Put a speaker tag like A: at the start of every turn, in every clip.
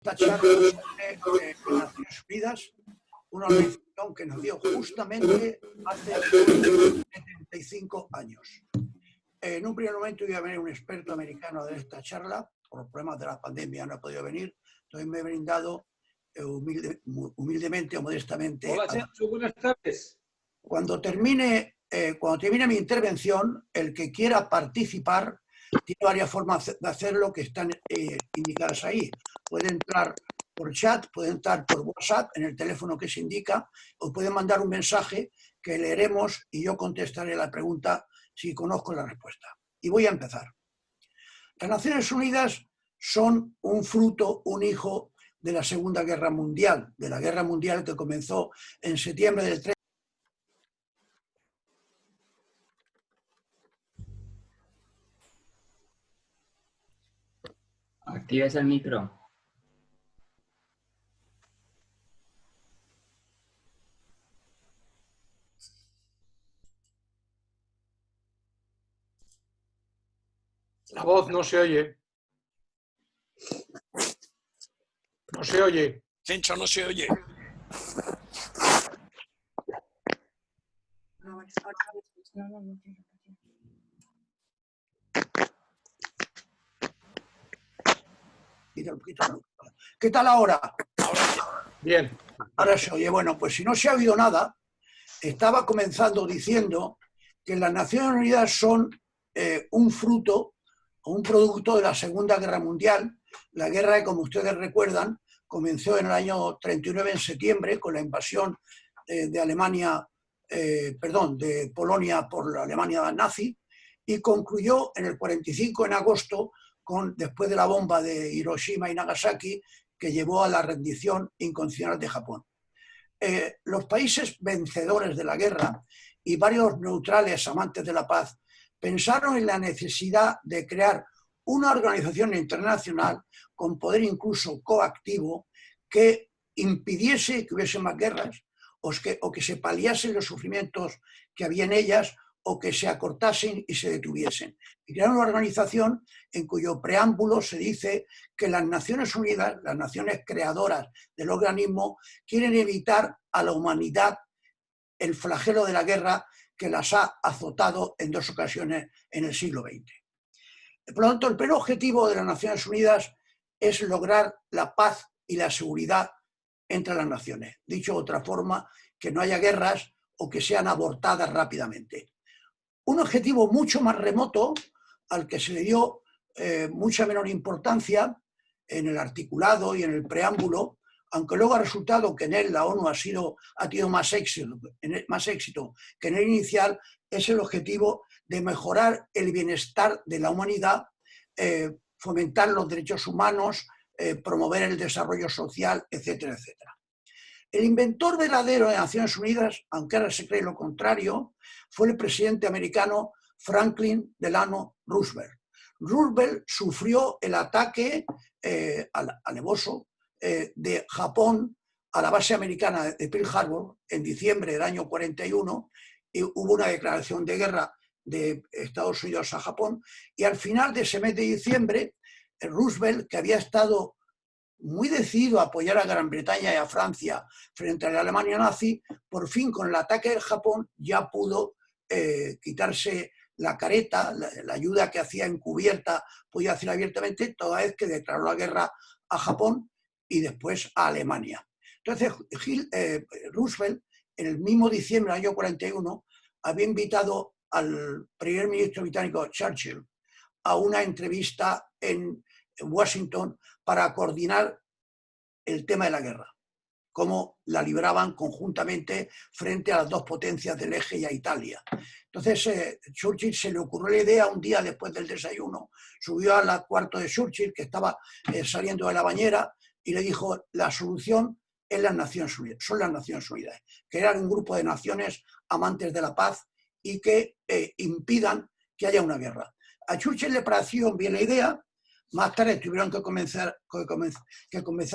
A: esta charla sobre Naciones Unidas, una organización que nos dio justamente hace 75 años. En un primer momento iba a venir un experto americano de esta charla, por los problemas de la pandemia no ha podido venir, entonces me he brindado humildemente o modestamente.
B: Hola, Chencho, buenas tardes.
A: Cuando termine mi intervención, el que quiera participar tiene varias formas de hacerlo que están indicadas ahí. Puede entrar por chat, puede entrar por WhatsApp en el teléfono que se indica, o puede mandar un mensaje que leeremos y yo contestaré la pregunta si conozco la respuesta. Y voy a empezar. Las Naciones Unidas son un fruto, un hijo de la Segunda Guerra Mundial, de la Guerra Mundial que comenzó en septiembre del 30.
C: Actives el micro.
B: La voz no se oye. No se oye.
D: Chencho, no se oye.
A: ¿Qué tal ahora?
B: Bien.
A: Ahora se oye. Bueno, pues si no se ha oído nada, estaba comenzando diciendo que las Naciones Unidas son un fruto o un producto de la Segunda Guerra Mundial. La guerra que, como ustedes recuerdan, comenzó en el año 39 en septiembre con la invasión de Polonia por la Alemania nazi y concluyó en el 45 en agosto después de la bomba de Hiroshima y Nagasaki que llevó a la rendición incondicional de Japón. Los países vencedores de la guerra y varios neutrales amantes de la paz pensaron en la necesidad de crear una organización internacional con poder incluso coactivo que impidiese que hubiese más guerras o que se paliasen los sufrimientos que había en ellas o que se acortasen y se detuviesen. Y crearon una organización en cuyo preámbulo se dice que las Naciones Unidas, las naciones creadoras del organismo, quieren evitar a la humanidad el flagelo de la guerra que las ha azotado en 2 ocasiones en el siglo XX. Por lo tanto, el primer objetivo de las Naciones Unidas es lograr la paz y la seguridad entre las naciones. Dicho de otra forma, que no haya guerras o que sean abortadas rápidamente. Un objetivo mucho más remoto, al que se le dio mucha menor importancia en el articulado y en el preámbulo, aunque luego ha resultado que en él la ONU ha tenido más éxito que en el inicial, es el objetivo de mejorar el bienestar de la humanidad, fomentar los derechos humanos, promover el desarrollo social, etcétera, etcétera. El inventor verdadero de Naciones Unidas, aunque ahora se cree lo contrario, fue el presidente americano Franklin Delano Roosevelt. Roosevelt sufrió el ataque alevoso de Japón a la base americana de Pearl Harbor en diciembre del año 41 y hubo una declaración de guerra de Estados Unidos a Japón y al final de ese mes de diciembre Roosevelt, que había estado muy decidido a apoyar a Gran Bretaña y a Francia frente a la Alemania nazi, por fin con el ataque de Japón ya pudo quitarse la careta, la ayuda que hacía encubierta podía hacer abiertamente, toda vez que declaró la guerra a Japón y después a Alemania. Entonces Roosevelt, en el mismo diciembre del año 41, había invitado al primer ministro británico Churchill a una entrevista en Washington para coordinar el tema de la guerra, cómo la libraban conjuntamente frente a las 2 potencias del eje y a Italia. Entonces Churchill se le ocurrió la idea un día después del desayuno, subió al cuarto de Churchill, que estaba saliendo de la bañera, y le dijo, la solución es las Naciones Unidas, son las Naciones Unidas, crear un grupo de naciones amantes de la paz y que impidan que haya una guerra. A Churchill le pareció bien la idea. Más tarde tuvieron que convencer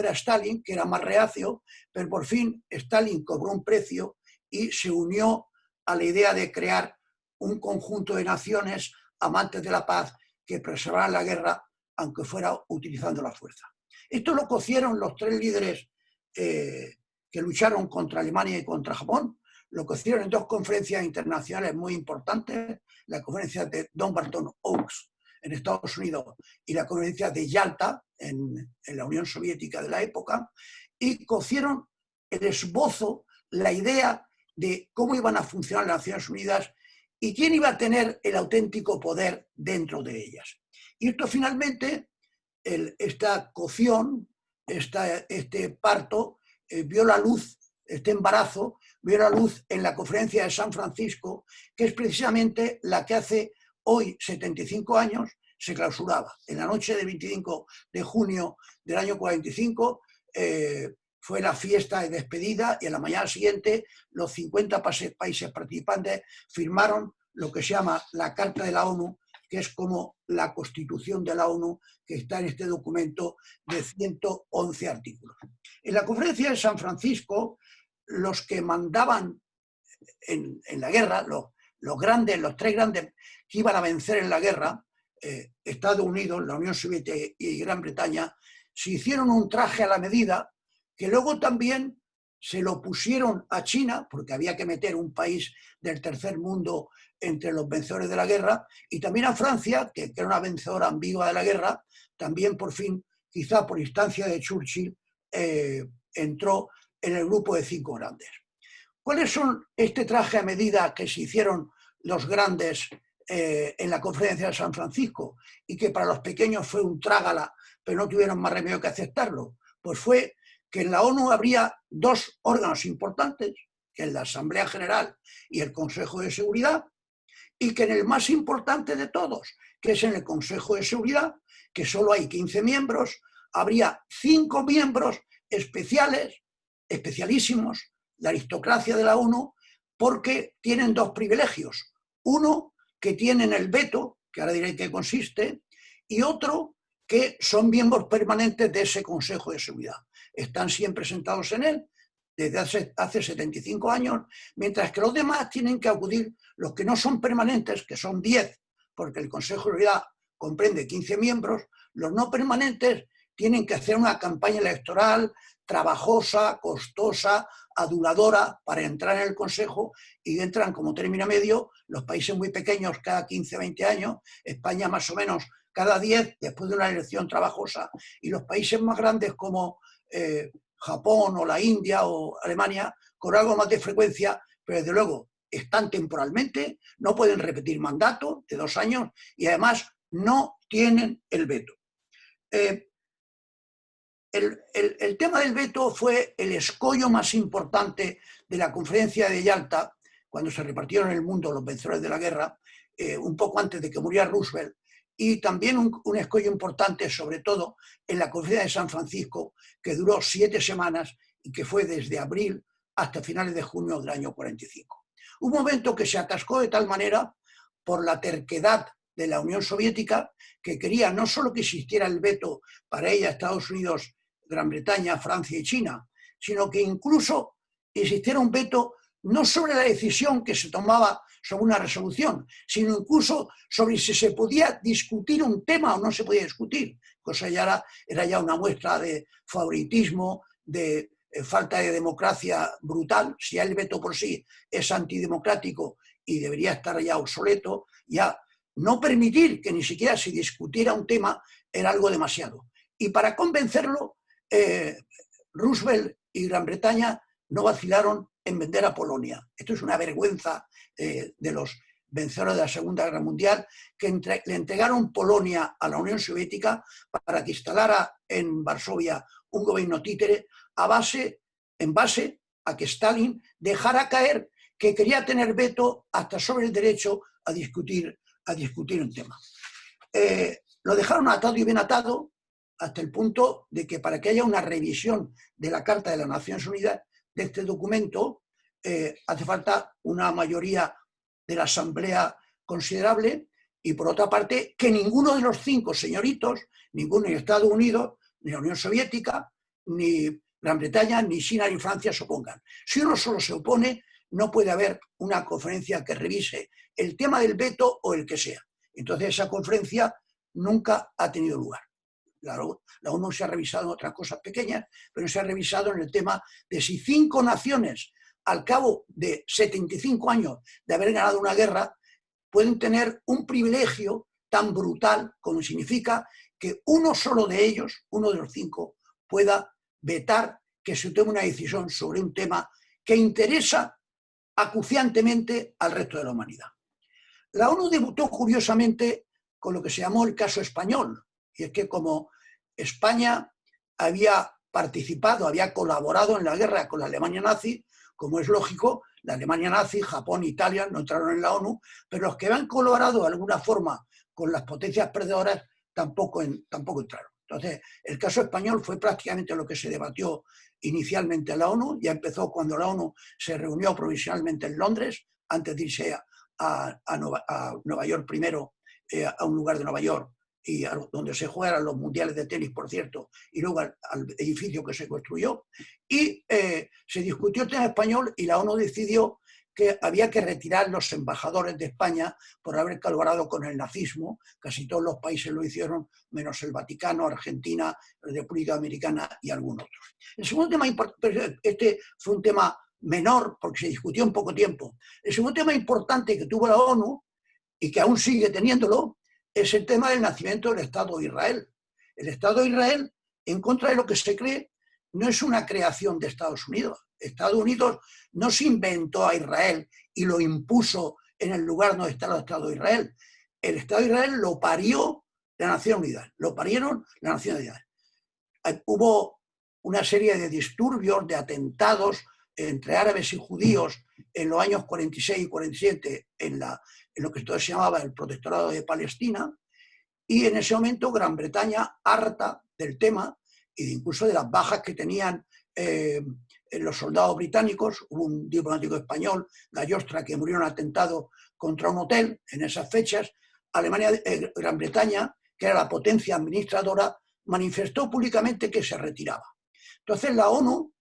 A: a Stalin, que era más reacio, pero por fin Stalin cobró un precio y se unió a la idea de crear un conjunto de naciones amantes de la paz que preservaran la guerra, aunque fuera utilizando la fuerza. Esto lo cocieron los tres líderes que lucharon contra Alemania y contra Japón. Lo cocieron en dos conferencias internacionales muy importantes, la conferencia de Dumbarton Oaks en Estados Unidos y la conferencia de Yalta en la Unión Soviética de la época, y cocieron el esbozo, la idea de cómo iban a funcionar las Naciones Unidas y quién iba a tener el auténtico poder dentro de ellas. Y esto finalmente, esta cocción, este parto, vio la luz, este embarazo, vio la luz en la conferencia de San Francisco, que es precisamente la que hace hoy, 75 años, se clausuraba. En la noche del 25 de junio del año 45 fue la fiesta de despedida y a la mañana siguiente los 50 países participantes firmaron lo que se llama la Carta de la ONU, que es como la Constitución de la ONU, que está en este documento de 111 artículos. En la conferencia de San Francisco, los que mandaban en la guerra, los tres grandes que iban a vencer en la guerra, Estados Unidos, la Unión Soviética y Gran Bretaña, se hicieron un traje a la medida que luego también se lo pusieron a China, porque había que meter un país del tercer mundo entre los vencedores de la guerra, y también a Francia, que era una vencedora ambigua de la guerra, también por fin, quizá por instancia de Churchill, entró en el grupo de 5 grandes. ¿Cuáles son este traje a medida que se hicieron los grandes en la conferencia de San Francisco y que para los pequeños fue un trágala, pero no tuvieron más remedio que aceptarlo? Pues fue que en la ONU habría dos órganos importantes, que es la Asamblea General y el Consejo de Seguridad, y que en el más importante de todos, que es en el Consejo de Seguridad, que solo hay 15 miembros, habría 5 miembros especiales, especialísimos, la aristocracia de la ONU, porque tienen dos privilegios. Uno, que tienen el veto, que ahora diré en qué consiste, y otro, que son miembros permanentes de ese Consejo de Seguridad. Están siempre sentados en él desde hace 75 años, mientras que los demás tienen que acudir, los que no son permanentes, que son 10, porque el Consejo de Seguridad comprende 15 miembros, los no permanentes tienen que hacer una campaña electoral trabajosa, costosa, aduladora para entrar en el Consejo, y entran como término medio los países muy pequeños cada 15, 20 años, España más o menos cada 10 después de una elección trabajosa, y los países más grandes como Japón o la India o Alemania con algo más de frecuencia, pero desde luego están temporalmente, no pueden repetir mandato de 2 años y además no tienen el veto. El tema del veto fue el escollo más importante de la conferencia de Yalta, cuando se repartieron en el mundo los vencedores de la guerra, un poco antes de que muriera Roosevelt, y también un escollo importante, sobre todo, en la conferencia de San Francisco, que duró 7 semanas y que fue desde abril hasta finales de junio del año 45. Un momento que se atascó de tal manera por la terquedad de la Unión Soviética, que quería no solo que existiera el veto para ella, Estados Unidos, Gran Bretaña, Francia y China, sino que incluso existiera un veto no sobre la decisión que se tomaba sobre una resolución, sino incluso sobre si se podía discutir un tema o no se podía discutir, cosa ya era ya una muestra de favoritismo, de falta de democracia brutal. Si ya el veto por sí es antidemocrático y debería estar ya obsoleto, ya no permitir que ni siquiera se discutiera un tema era algo demasiado. Y para convencerlo, Roosevelt y Gran Bretaña no vacilaron en vender a Polonia. Esto es una vergüenza de los vencedores de la Segunda Guerra Mundial, que le entregaron Polonia a la Unión Soviética para que instalara en Varsovia un gobierno títere en base a que Stalin dejara caer que quería tener veto hasta sobre el derecho a discutir un tema. Lo dejaron atado y bien atado hasta el punto de que para que haya una revisión de la Carta de las Naciones Unidas, de este documento, hace falta una mayoría de la Asamblea considerable, y por otra parte que ninguno de los 5 señoritos, ninguno ni Estados Unidos, ni la Unión Soviética, ni Gran Bretaña, ni China, ni Francia se opongan. Si uno solo se opone, no puede haber una conferencia que revise el tema del veto o el que sea. Entonces esa conferencia nunca ha tenido lugar. la ONU se ha revisado en otras cosas pequeñas, pero se ha revisado en el tema de si 5 naciones, al cabo de 75 años de haber ganado una guerra, pueden tener un privilegio tan brutal como significa que uno solo de ellos, uno de los 5, pueda vetar que se tome una decisión sobre un tema que interesa acuciantemente al resto de la humanidad. La ONU debutó curiosamente con lo que se llamó el caso español, y es que como España había participado, había colaborado en la guerra con la Alemania nazi, como es lógico, la Alemania nazi, Japón e Italia no entraron en la ONU, pero los que habían colaborado de alguna forma con las potencias perdedoras tampoco entraron. Entonces, el caso español fue prácticamente lo que se debatió inicialmente en la ONU. Ya empezó cuando la ONU se reunió provisionalmente en Londres, antes de irse a Nueva York primero, a un lugar de Nueva York, y donde se juegan los mundiales de tenis, por cierto, y luego al edificio que se construyó. Y se discutió el tema español y la ONU decidió que había que retirar los embajadores de España por haber colaborado con el nazismo. Casi todos los países lo hicieron, menos el Vaticano, Argentina, la República Dominicana y algunos otros. El segundo tema importante, este fue un tema menor porque se discutió en poco tiempo. El segundo tema importante que tuvo la ONU y que aún sigue teniéndolo es el tema del nacimiento del Estado de Israel. El Estado de Israel, en contra de lo que se cree, no es una creación de Estados Unidos. Estados Unidos no se inventó a Israel y lo impuso en el lugar donde está el Estado de Israel. El Estado de Israel lo parió la Nación Unida, lo parieron la Nación Unida. Hubo una serie de disturbios, de atentados entre árabes y judíos en los años 46 y 47 en lo que entonces se llamaba el Protectorado de Palestina, y en ese momento Gran Bretaña, harta del tema y incluso de las bajas que tenían los soldados británicos, hubo un diplomático español, Gallostra, que murió en un atentado contra un hotel en esas fechas. Gran Bretaña, que era la potencia administradora, manifestó públicamente que se retiraba. Entonces la ONU,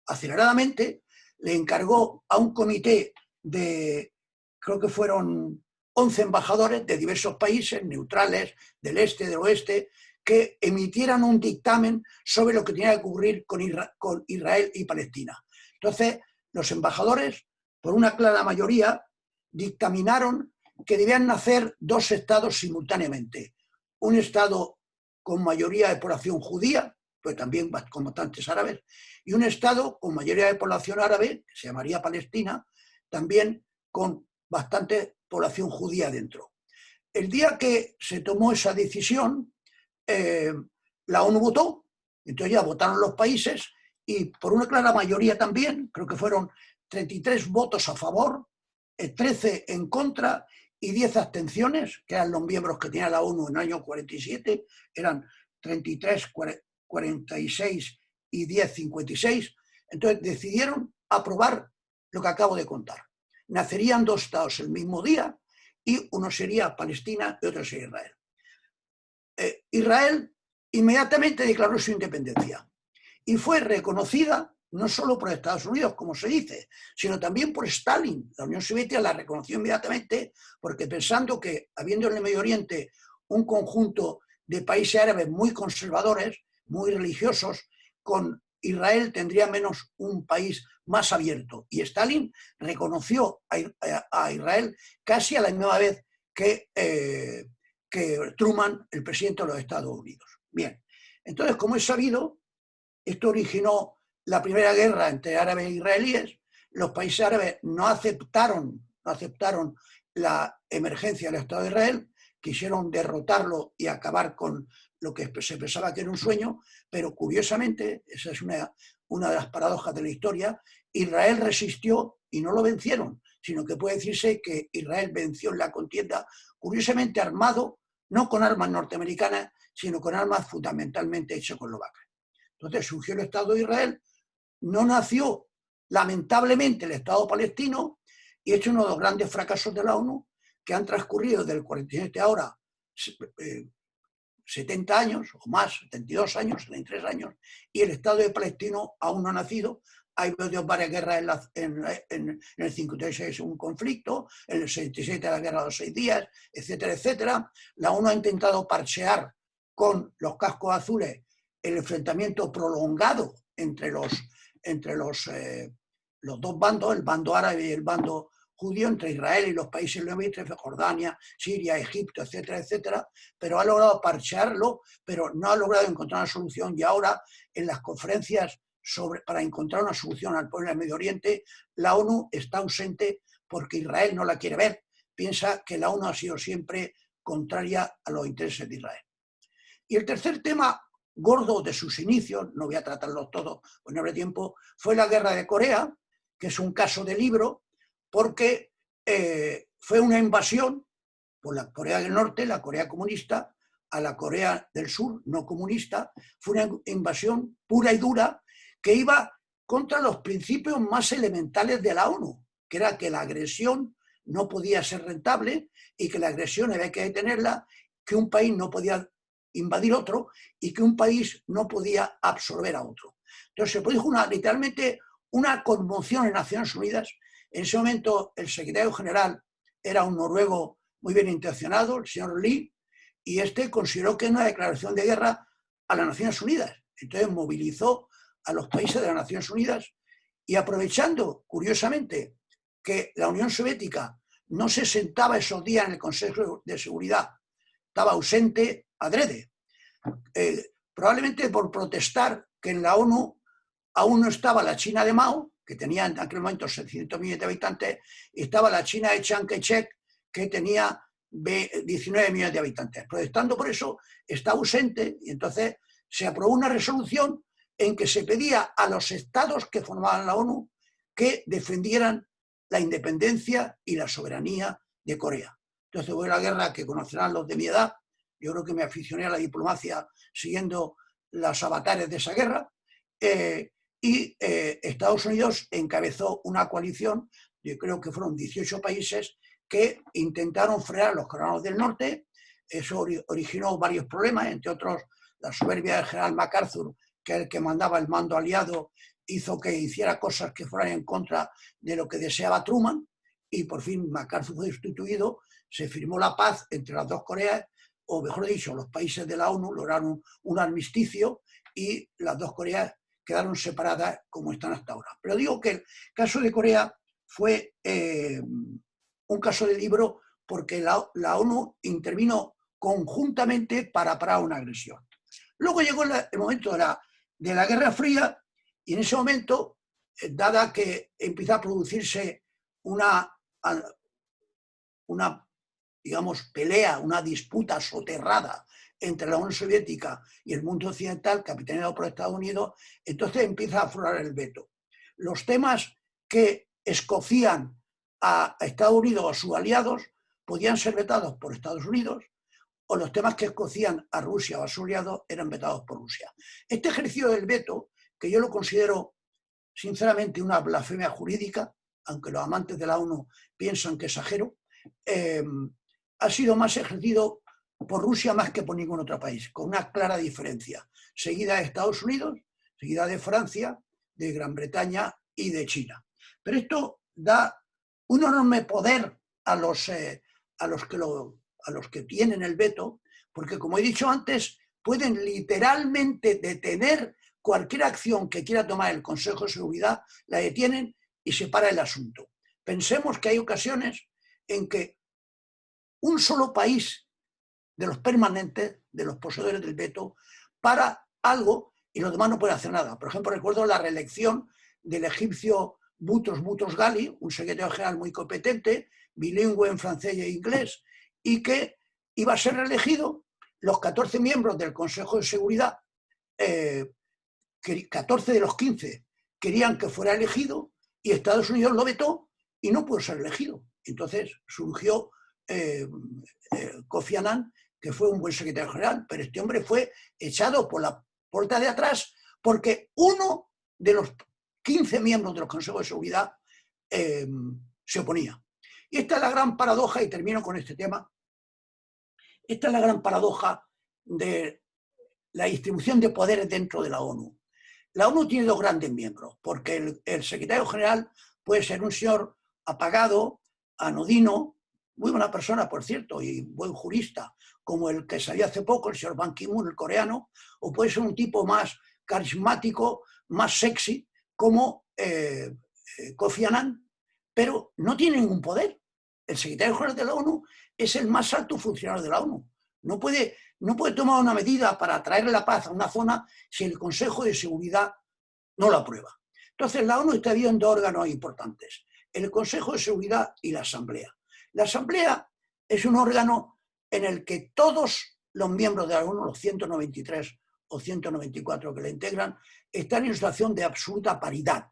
A: aceleradamente, le encargó a un comité de, creo que fueron 11 embajadores de diversos países, neutrales, del este, del oeste, que emitieran un dictamen sobre lo que tenía que ocurrir con Israel y Palestina. Entonces, los embajadores, por una clara mayoría, dictaminaron que debían nacer 2 estados simultáneamente. Un estado con mayoría de población judía, pero también con bastantes árabes, y un estado con mayoría de población árabe, que se llamaría Palestina, también con bastante población judía dentro. El día que se tomó esa decisión, la ONU votó, entonces ya votaron los países y por una clara mayoría también, creo que fueron 33 votos a favor, 13 en contra y 10 abstenciones, que eran los miembros que tenía la ONU en el año 47, eran 33, 46 y 10, 56. Entonces decidieron aprobar lo que acabo de contar. Nacerían 2 estados el mismo día y uno sería Palestina y otro sería Israel. Israel inmediatamente declaró su independencia y fue reconocida no solo por Estados Unidos, como se dice, sino también por Stalin. La Unión Soviética la reconoció inmediatamente porque pensando que, habiendo en el Medio Oriente un conjunto de países árabes muy conservadores, muy religiosos, con Israel tendría menos un país más abierto. Y Stalin reconoció a Israel casi a la misma vez que Truman, el presidente de los Estados Unidos. Bien, entonces, como es sabido, esto originó la primera guerra entre árabes e israelíes. Los países árabes no aceptaron la emergencia del Estado de Israel, quisieron derrotarlo y acabar con lo que se pensaba que era un sueño, pero curiosamente, esa es una de las paradojas de la historia, Israel resistió y no lo vencieron, sino que puede decirse que Israel venció en la contienda, curiosamente armado, no con armas norteamericanas, sino con armas fundamentalmente checoslovacas. Entonces surgió el Estado de Israel, no nació lamentablemente el Estado palestino, y es uno de los grandes fracasos de la ONU, que han transcurrido desde el 47 ahora 70 años o más, 72 años, 73 años, y el Estado de Palestino aún no ha nacido. Hay varias guerras en el 56 un conflicto, en el 67 la guerra de los 6 días, etcétera, etcétera. La ONU ha intentado parchear con los cascos azules el enfrentamiento prolongado entre los dos bandos, el bando árabe y el bando judío, entre Israel y los países limítrofes, Jordania, Siria, Egipto, etcétera, etcétera, pero ha logrado parchearlo, pero no ha logrado encontrar una solución. Y ahora, en las conferencias para encontrar una solución al problema del Medio Oriente, la ONU está ausente porque Israel no la quiere ver. Piensa que la ONU ha sido siempre contraria a los intereses de Israel. Y el tercer tema gordo de sus inicios, no voy a tratarlos todos, pues no habrá tiempo, fue la guerra de Corea, que es un caso de libro, porque fue una invasión por la Corea del Norte, la Corea comunista, a la Corea del Sur, no comunista. Fue una invasión pura y dura que iba contra los principios más elementales de la ONU, que era que la agresión no podía ser rentable y que la agresión había que detenerla, que un país no podía invadir otro y que un país no podía absorber a otro. Entonces se produjo literalmente una conmoción en Naciones Unidas. En ese momento el secretario general era un noruego muy bien intencionado, el señor Lee, y este consideró que era una declaración de guerra a las Naciones Unidas. Entonces movilizó a los países de las Naciones Unidas y, aprovechando, curiosamente, que la Unión Soviética no se sentaba esos días en el Consejo de Seguridad, estaba ausente adrede, probablemente por protestar que en la ONU aún no estaba la China de Mao, que tenía en aquel momento 700 millones de habitantes, y estaba la China de Chiang Kai-shek, que tenía 19 millones de habitantes. Protestando por eso, está ausente, y entonces se aprobó una resolución en que se pedía a los estados que formaban la ONU que defendieran la independencia y la soberanía de Corea. Entonces fue la guerra que conocerán los de mi edad. Yo creo que me aficioné a la diplomacia siguiendo los avatares de esa guerra. Estados Unidos encabezó una coalición, yo creo que fueron 18 países, que intentaron frenar a los coreanos del norte. Eso originó varios problemas, entre otros la soberbia del general MacArthur, que es el que mandaba el mando aliado, hizo que hiciera cosas que fueran en contra de lo que deseaba Truman, y por fin MacArthur fue destituido, se firmó la paz entre las dos Coreas, o mejor dicho, los países de la ONU lograron un armisticio y las dos Coreas quedaron separadas como están hasta ahora. Pero digo que el caso de Corea fue un caso de libro porque la ONU intervino conjuntamente para parar una agresión. Luego llegó el momento de la Guerra Fría, y en ese momento, dada que empieza a producirse una digamos, pelea, una disputa soterrada entre la Unión Soviética y el mundo occidental, capitaneado por Estados Unidos, entonces empieza a aflorar el veto. Los temas que escocían a Estados Unidos o a sus aliados podían ser vetados por Estados Unidos, o los temas que escocían a Rusia o a sus aliados eran vetados por Rusia. Este ejercicio del veto, que yo lo considero sinceramente una blasfemia jurídica, aunque los amantes de la ONU piensan que exagero, ha sido más ejercido por Rusia más que por ningún otro país, con una clara diferencia, seguida de Estados Unidos, seguida de Francia, de Gran Bretaña y de China. Pero esto da un enorme poder a los que tienen el veto, porque, como he dicho antes, pueden literalmente detener cualquier acción que quiera tomar el Consejo de Seguridad, la detienen y se para el asunto. Pensemos que hay ocasiones en que un solo país de los permanentes, de los poseedores del veto, para algo y los demás no pueden hacer nada. Por ejemplo, recuerdo la reelección del egipcio Boutros Ghali, un secretario general muy competente, bilingüe en francés e inglés, y que iba a ser reelegido. Los 14 miembros del Consejo de Seguridad, 14 de los 15 querían que fuera elegido, y Estados Unidos lo vetó y no pudo ser elegido. Entonces surgió Kofi Annan, que fue un buen secretario general, pero este hombre fue echado por la puerta de atrás porque uno de los 15 miembros del Consejo de Seguridad se oponía. Y esta es la gran paradoja, y termino con este tema, esta es la gran paradoja de la distribución de poderes dentro de la ONU. La ONU tiene dos grandes miembros, porque el secretario general puede ser un señor apagado, anodino, muy buena persona, por cierto, y buen jurista, como el que salió hace poco, el señor Ban Ki-moon, el coreano, o puede ser un tipo más carismático, más sexy, como Kofi Annan, pero no tiene ningún poder. El secretario general de la ONU es el más alto funcionario de la ONU. No puede tomar una medida para traer la paz a una zona si el Consejo de Seguridad no la aprueba. Entonces, la ONU está viendo dos órganos importantes: el Consejo de Seguridad y la Asamblea. La Asamblea es un órgano en el que todos los miembros de la ONU, los 193 o 194 que la integran, están en situación de absoluta paridad.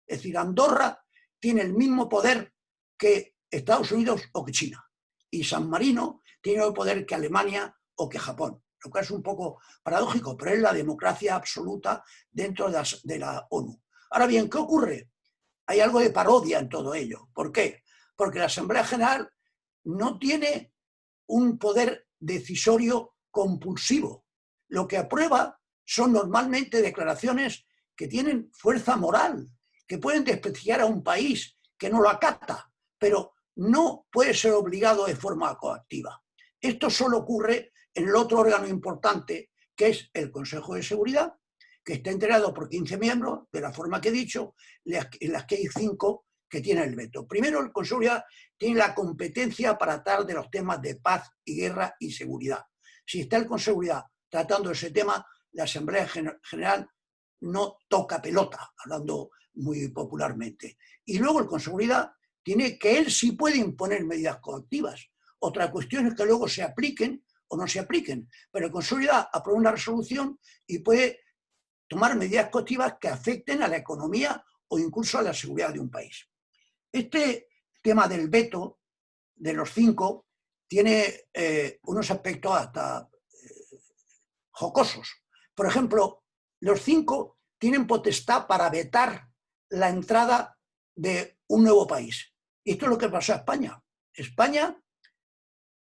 A: Es decir, Andorra tiene el mismo poder que Estados Unidos o que China. Y San Marino tiene el poder que Alemania o que Japón. Lo cual es un poco paradójico, pero es la democracia absoluta dentro de la ONU. Ahora bien, ¿qué ocurre? Hay algo de parodia en todo ello. ¿Por qué? Porque la Asamblea General no tiene un poder decisorio compulsivo. Lo que aprueba son normalmente declaraciones que tienen fuerza moral, que pueden desprestigiar a un país que no lo acata, pero no puede ser obligado de forma coactiva. Esto solo ocurre en el otro órgano importante, que es el Consejo de Seguridad, que está integrado por 15 miembros, de la forma que he dicho, en las que hay 5 que tienen el veto. Primero, el Consejo de Seguridad tiene la competencia para tratar de los temas de paz y guerra y seguridad. Si está el Consejo de Seguridad tratando ese tema, la Asamblea General no toca pelota, hablando muy popularmente. Y luego el Consejo de Seguridad tiene que él sí puede imponer medidas coactivas. Otra cuestión es que luego se apliquen o no se apliquen, pero el Consejo de Seguridad aprueba una resolución y puede tomar medidas coactivas que afecten a la economía o incluso a la seguridad de un país. Este tema del veto de los 5 tiene unos aspectos hasta jocosos. Por ejemplo, los 5 tienen potestad para vetar la entrada de un nuevo país. Y esto es lo que pasó a España. España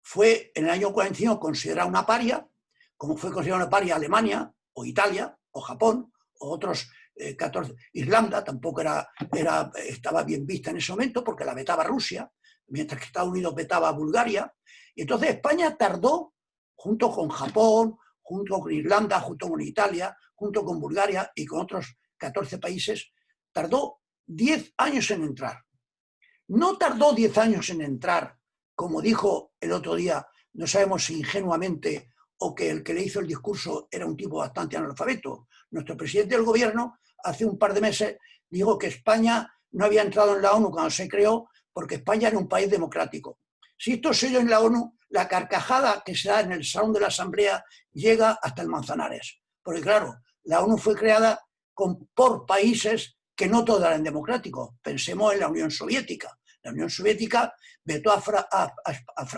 A: fue en el año 45 considerada una paria, como fue considerada una paria Alemania o Italia o Japón o otros 14. Irlanda tampoco estaba bien vista en ese momento porque la vetaba Rusia, mientras que Estados Unidos vetaba a Bulgaria. Y entonces España tardó, junto con Japón, junto con Irlanda, junto con Italia, junto con Bulgaria y con otros 14 países, tardó 10 años en entrar. No tardó 10 años en entrar, como dijo el otro día, no sabemos si ingenuamente o que el que le hizo el discurso era un tipo bastante analfabeto. Nuestro presidente del gobierno hace un par de meses dijo que España no había entrado en la ONU cuando se creó porque España era un país democrático. Si esto se dio en la ONU, la carcajada que se da en el Salón de la Asamblea llega hasta el Manzanares. Porque claro, la ONU fue creada por países que no todos eran democráticos. Pensemos en la Unión Soviética. La Unión Soviética vetó a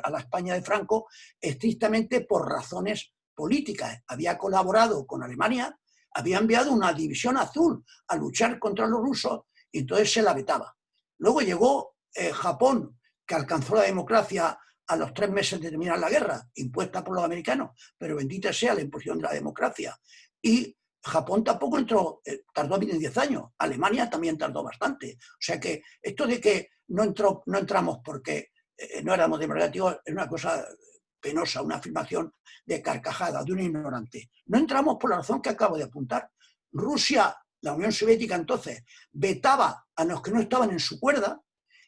A: la España de Franco estrictamente por razones políticas. Había colaborado con Alemania, había enviado una división azul a luchar contra los rusos y entonces se la vetaba. Luego llegó Japón, que alcanzó la democracia a los 3 meses de terminar la guerra, impuesta por los americanos, pero bendita sea la imposición de la democracia. Y Japón tampoco entró, tardó 10 años. Alemania también tardó bastante. O sea que esto de que no entramos porque no éramos democráticos es una cosa penosa, una afirmación de carcajada, de un ignorante. No entramos por la razón que acabo de apuntar. Rusia, la Unión Soviética entonces, vetaba a los que no estaban en su cuerda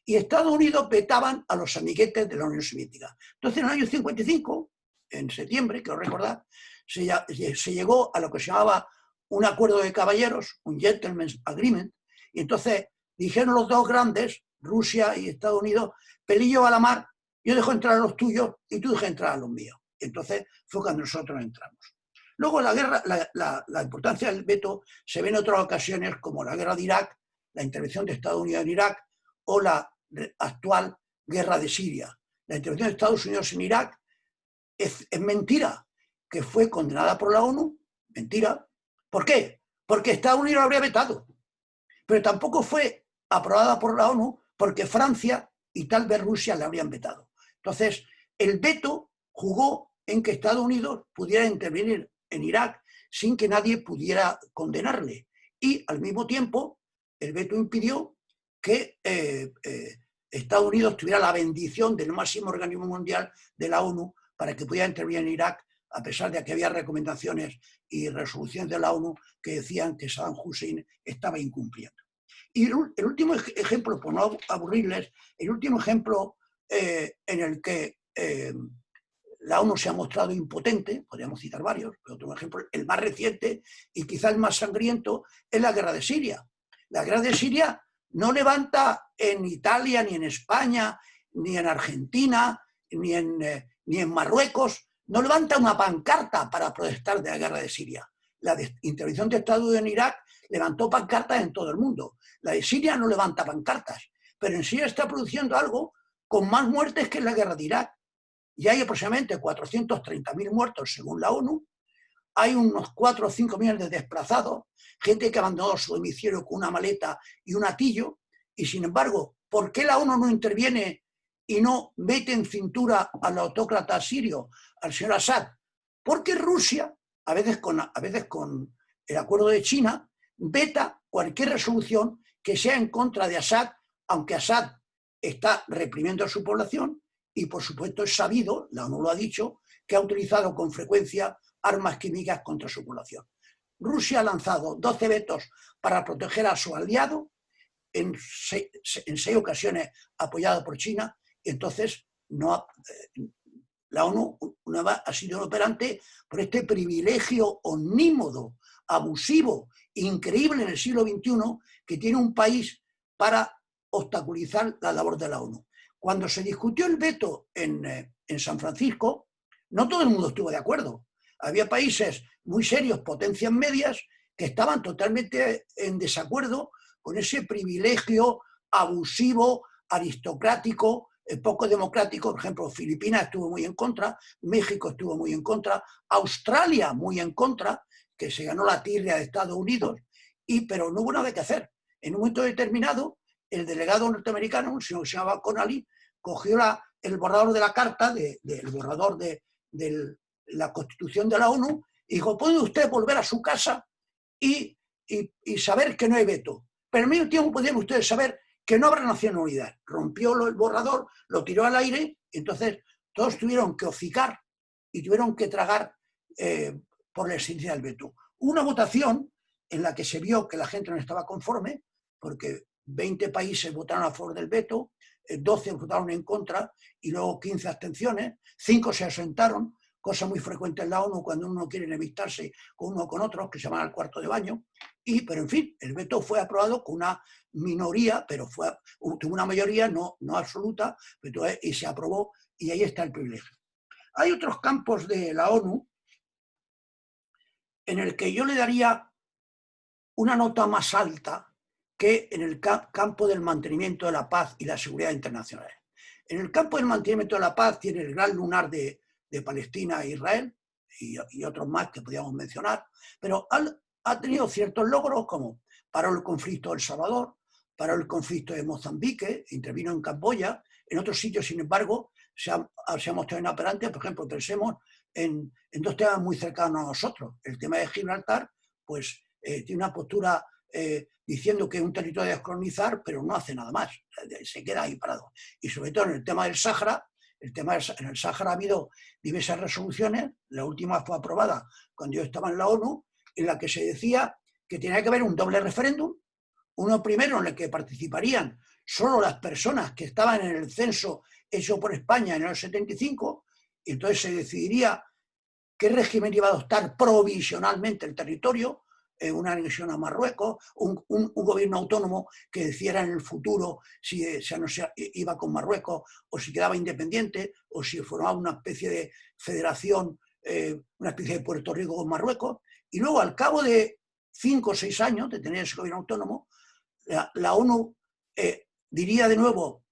A: y Estados Unidos vetaban a los amiguetes de la Unión Soviética. Entonces en el año 55, en septiembre, quiero recordar, se llegó a lo que se llamaba un acuerdo de caballeros, un gentleman's agreement, y entonces dijeron los dos grandes, Rusia y Estados Unidos, pelillo a la mar, yo dejo entrar a los tuyos y tú dejas entrar a los míos. Entonces fue cuando nosotros entramos. Luego la guerra, la importancia del veto se ve en otras ocasiones, como la guerra de Irak, la intervención de Estados Unidos en Irak o la actual guerra de Siria. La intervención de Estados Unidos en Irak es mentira, que fue condenada por la ONU, mentira. ¿Por qué? Porque Estados Unidos lo habría vetado. Pero tampoco fue aprobada por la ONU porque Francia y tal vez Rusia la habrían vetado. Entonces, el veto jugó en que Estados Unidos pudiera intervenir en Irak sin que nadie pudiera condenarle. Y al mismo tiempo, el veto impidió que Estados Unidos tuviera la bendición del máximo organismo mundial de la ONU para que pudiera intervenir en Irak, a pesar de que había recomendaciones y resoluciones de la ONU que decían que Saddam Hussein estaba incumpliendo. Y el último ejemplo, por no aburrirles, el último ejemplo en el que la ONU se ha mostrado impotente, podríamos citar varios, pero otro ejemplo, el más reciente y quizá el más sangriento, es la guerra de Siria. La guerra de Siria no levanta en Italia, ni en España, ni en Argentina, ni en Marruecos, no levanta una pancarta para protestar de la guerra de Siria. La intervención de Estados Unidos en Irak levantó pancartas en todo el mundo. La de Siria no levanta pancartas, pero en Siria está produciendo algo con más muertes que en la guerra de Irak. Y hay aproximadamente 430.000 muertos según la ONU, hay unos 4 o 5 millones de desplazados, gente que abandonó su domicilio con una maleta y un atillo, y sin embargo, ¿por qué la ONU no interviene y no mete en cintura al autócrata sirio, al señor Assad? Porque Rusia, a veces con el acuerdo de China, veta cualquier resolución que sea en contra de Assad, aunque Assad está reprimiendo a su población, y por supuesto es sabido, la ONU lo ha dicho, que ha utilizado con frecuencia armas químicas contra su población. Rusia ha lanzado 12 vetos para proteger a su aliado, en 6 ocasiones apoyado por China, y entonces la ONU ha sido inoperante por este privilegio omnímodo, abusivo, increíble en el siglo XXI que tiene un país para obstaculizar la labor de la ONU. Cuando se discutió el veto en San Francisco, no todo el mundo estuvo de acuerdo. Había países muy serios, potencias medias, que estaban totalmente en desacuerdo con ese privilegio abusivo, aristocrático, poco democrático. Por ejemplo, Filipinas estuvo muy en contra, México estuvo muy en contra, Australia muy en contra, que se ganó la tirria de Estados Unidos, pero no hubo nada que hacer. En un momento determinado, el delegado norteamericano, un señor que se llamaba Connally, cogió el borrador de la carta, el borrador de la Constitución de la ONU, y dijo, ¿puede usted volver a su casa y saber que no hay veto? Pero al mismo tiempo podían ustedes saber que no habrá Naciones Unidas. Rompió el borrador, lo tiró al aire, y entonces todos tuvieron que hocicar y tuvieron que tragar por la existencia del veto. Hubo una votación en la que se vio que la gente no estaba conforme, porque 20 países votaron a favor del veto, 12 votaron en contra y luego 15 abstenciones, 5 se ausentaron, cosa muy frecuente en la ONU cuando uno quiere enemistarse con uno o con otro, que se llama el cuarto de baño, pero en fin, el veto fue aprobado con una minoría, pero tuvo una mayoría no absoluta, y se aprobó, y ahí está el privilegio. Hay otros campos de la ONU en el que yo le daría una nota más alta que en el campo del mantenimiento de la paz y la seguridad internacional. En el campo del mantenimiento de la paz tiene el gran lunar de Palestina e Israel y otros más que podríamos mencionar, pero ha tenido ciertos logros como paró el conflicto de El Salvador, paró el conflicto de Mozambique, intervino en Camboya, en otros sitios, sin embargo, se ha mostrado inoperante. Por ejemplo, pensemos en 2 temas muy cercanos a nosotros. El tema de Gibraltar, pues tiene una postura diciendo que es un territorio a descolonizar, pero no hace nada más, se queda ahí parado. Y sobre todo en el tema del Sáhara, en el Sáhara ha habido diversas resoluciones, la última fue aprobada cuando yo estaba en la ONU, en la que se decía que tenía que haber un doble referéndum, uno primero en el que participarían solo las personas que estaban en el censo hecho por España en el 75, y entonces se decidiría qué régimen iba a adoptar provisionalmente el territorio, una anexión a Marruecos, un gobierno autónomo que decidiera en el futuro si iba con Marruecos o si quedaba independiente o si formaba una especie de federación, una especie de Puerto Rico con Marruecos. Y luego, al cabo de 5 o 6 años de tener ese gobierno autónomo, la ONU diría de nuevo,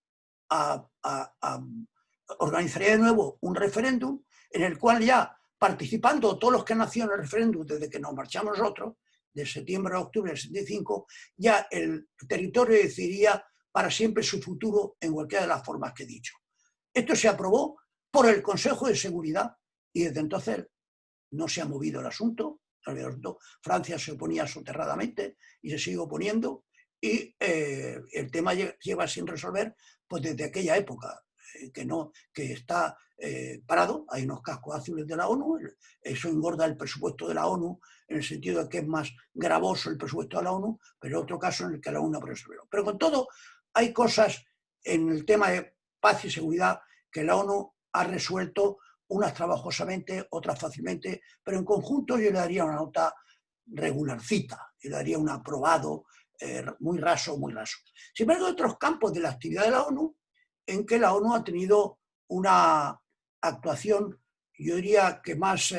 A: organizaría de nuevo un referéndum en el cual ya participando todos los que han nacido en el referéndum desde que nos marchamos nosotros, de septiembre a octubre del 75, ya el territorio decidiría para siempre su futuro en cualquiera de las formas que he dicho. Esto se aprobó por el Consejo de Seguridad y desde entonces no se ha movido el asunto. Francia se oponía soterradamente y se sigue oponiendo. y el tema lleva sin resolver pues desde aquella época, que está parado. Hay unos cascos azules de la ONU, eso engorda el presupuesto de la ONU en el sentido de que es más gravoso el presupuesto de la ONU, pero otro caso en el que la ONU no resolvió. Pero con todo, hay cosas en el tema de paz y seguridad que la ONU ha resuelto, unas trabajosamente, otras fácilmente, pero en conjunto yo le daría una nota regularcita, yo le daría un aprobado muy raso, muy raso. Sin embargo, hay otros campos de la actividad de la ONU en que la ONU ha tenido una actuación, yo diría que más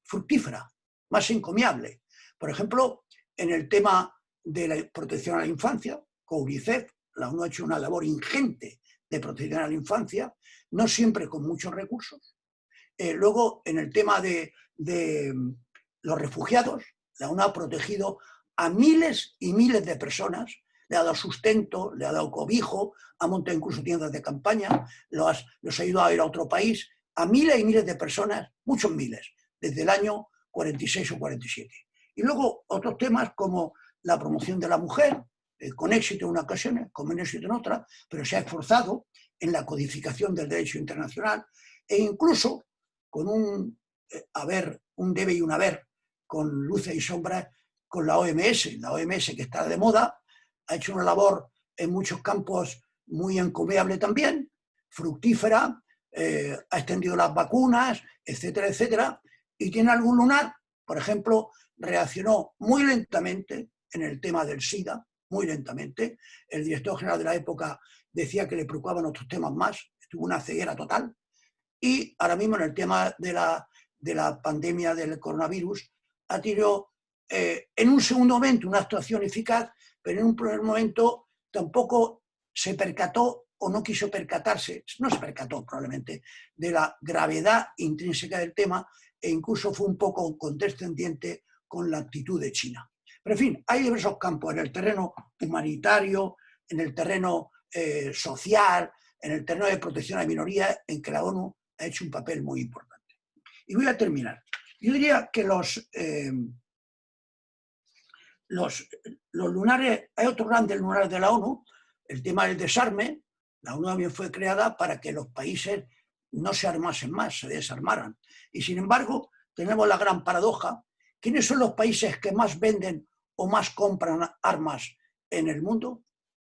A: fructífera, más encomiable. Por ejemplo, en el tema de la protección a la infancia, con UNICEF, la ONU ha hecho una labor ingente de protección a la infancia, no siempre con muchos recursos. Luego, en el tema de los refugiados, la ONU ha protegido a miles y miles de personas, le ha dado sustento, le ha dado cobijo, ha montado incluso tiendas de campaña, los ha ayudado a ir a otro país, a miles y miles de personas, muchos miles, desde el año 46 o 47. Y luego otros temas como la promoción de la mujer, con éxito en unas ocasiones, con menos éxito en otras, pero se ha esforzado en la codificación del derecho internacional e incluso con un debe y un haber, con luces y sombras, con la OMS. La OMS, que está de moda, ha hecho una labor en muchos campos muy encomiable también, fructífera, ha extendido las vacunas, etcétera, etcétera, y tiene algún lunar. Por ejemplo, reaccionó muy lentamente en el tema del SIDA, muy lentamente. El director general de la época decía que le preocupaban otros temas más, tuvo una ceguera total. Y ahora mismo en el tema de la pandemia del coronavirus ha tenido en un segundo momento una actuación eficaz, pero en un primer momento tampoco se percató o no quiso percatarse, no se percató probablemente, de la gravedad intrínseca del tema e incluso fue un poco condescendiente con la actitud de China. Pero en fin, hay diversos campos, en el terreno humanitario, en el terreno social, en el terreno de protección a minorías, en que la ONU ha hecho un papel muy importante. Y voy a terminar. Yo diría que los lunares, hay otros grandes lunares de la ONU, el tema del desarme. La ONU también fue creada para que los países no se armasen más, se desarmaran. Y sin embargo, tenemos la gran paradoja. ¿Quiénes son los países que más venden o más compran armas en el mundo?